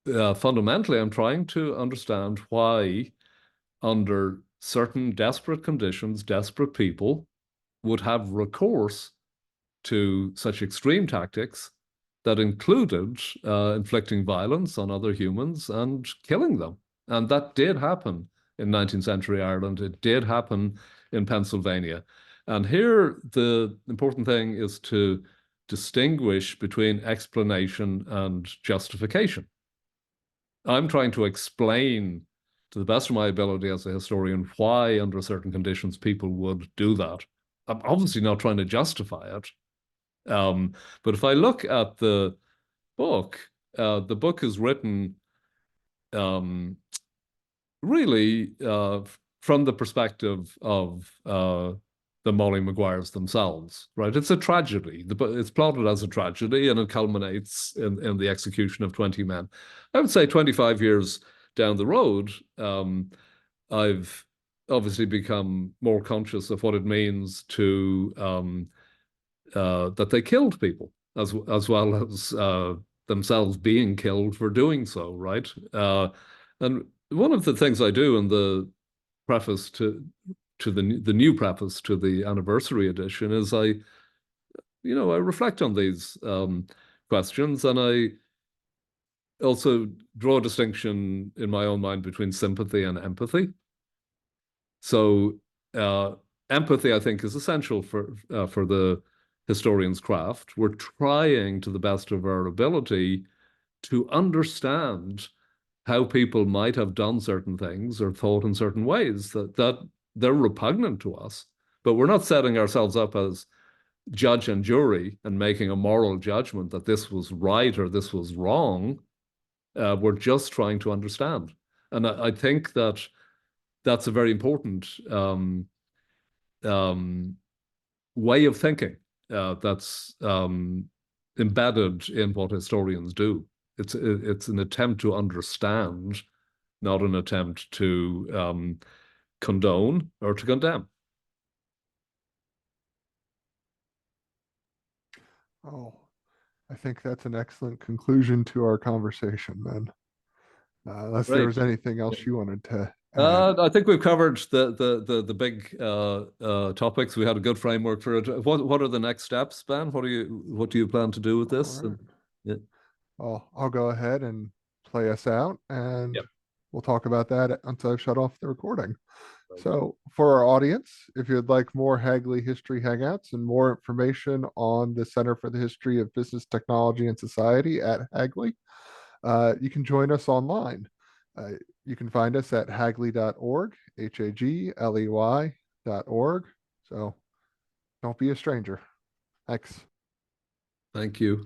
[SPEAKER 2] fundamentally, I'm trying to understand why, under certain desperate conditions, desperate people would have recourse to such extreme tactics that included inflicting violence on other humans and killing them. And that did happen in 19th century Ireland. It did happen in Pennsylvania. And here, the important thing is to distinguish between explanation and justification. I'm trying to explain, to the best of my ability as a historian, why under certain conditions people would do that. I'm obviously not trying to justify it. But if I look at the book is written really from the perspective of the Molly Maguires themselves, right? It's a tragedy. It's plotted as a tragedy, and it culminates in the execution of 20 men. I would say 25 years down the road, I've obviously become more conscious of what it means to that they killed people as well as themselves being killed for doing so, right? And one of the things I do in the preface to the new preface to the anniversary edition is I reflect on these questions, and I also draw a distinction in my own mind between sympathy and empathy. So empathy, I think, is essential for the historian's craft. We're trying to the best of our ability to understand how people might have done certain things or thought in certain ways that they're repugnant to us. But we're not setting ourselves up as judge and jury and making a moral judgment that this was right or this was wrong. We're just trying to understand. And I think that that's a very important way of thinking that's embedded in what historians do. It's an attempt to understand, not an attempt to condone or to condemn.
[SPEAKER 1] Oh, I think that's an excellent conclusion to our conversation, then. Unless there
[SPEAKER 2] Right.
[SPEAKER 1] was anything else you wanted to add.
[SPEAKER 2] I think we've covered the big topics. We had a good framework for it. What are the next steps, Ben? What do you plan to do with
[SPEAKER 1] All
[SPEAKER 2] this?
[SPEAKER 1] right.
[SPEAKER 2] Yeah.
[SPEAKER 1] Well, I'll go ahead and play us out, and
[SPEAKER 2] Yep.
[SPEAKER 1] we'll talk about that until I shut off the recording. So, for our audience, if you'd like more Hagley History Hangouts and more information on the Center for the History of Business, Technology, and Society at Hagley, you can join us online. You can find us at hagley.org, hagley.org. So, don't be a stranger. Thanks.
[SPEAKER 2] Thank you.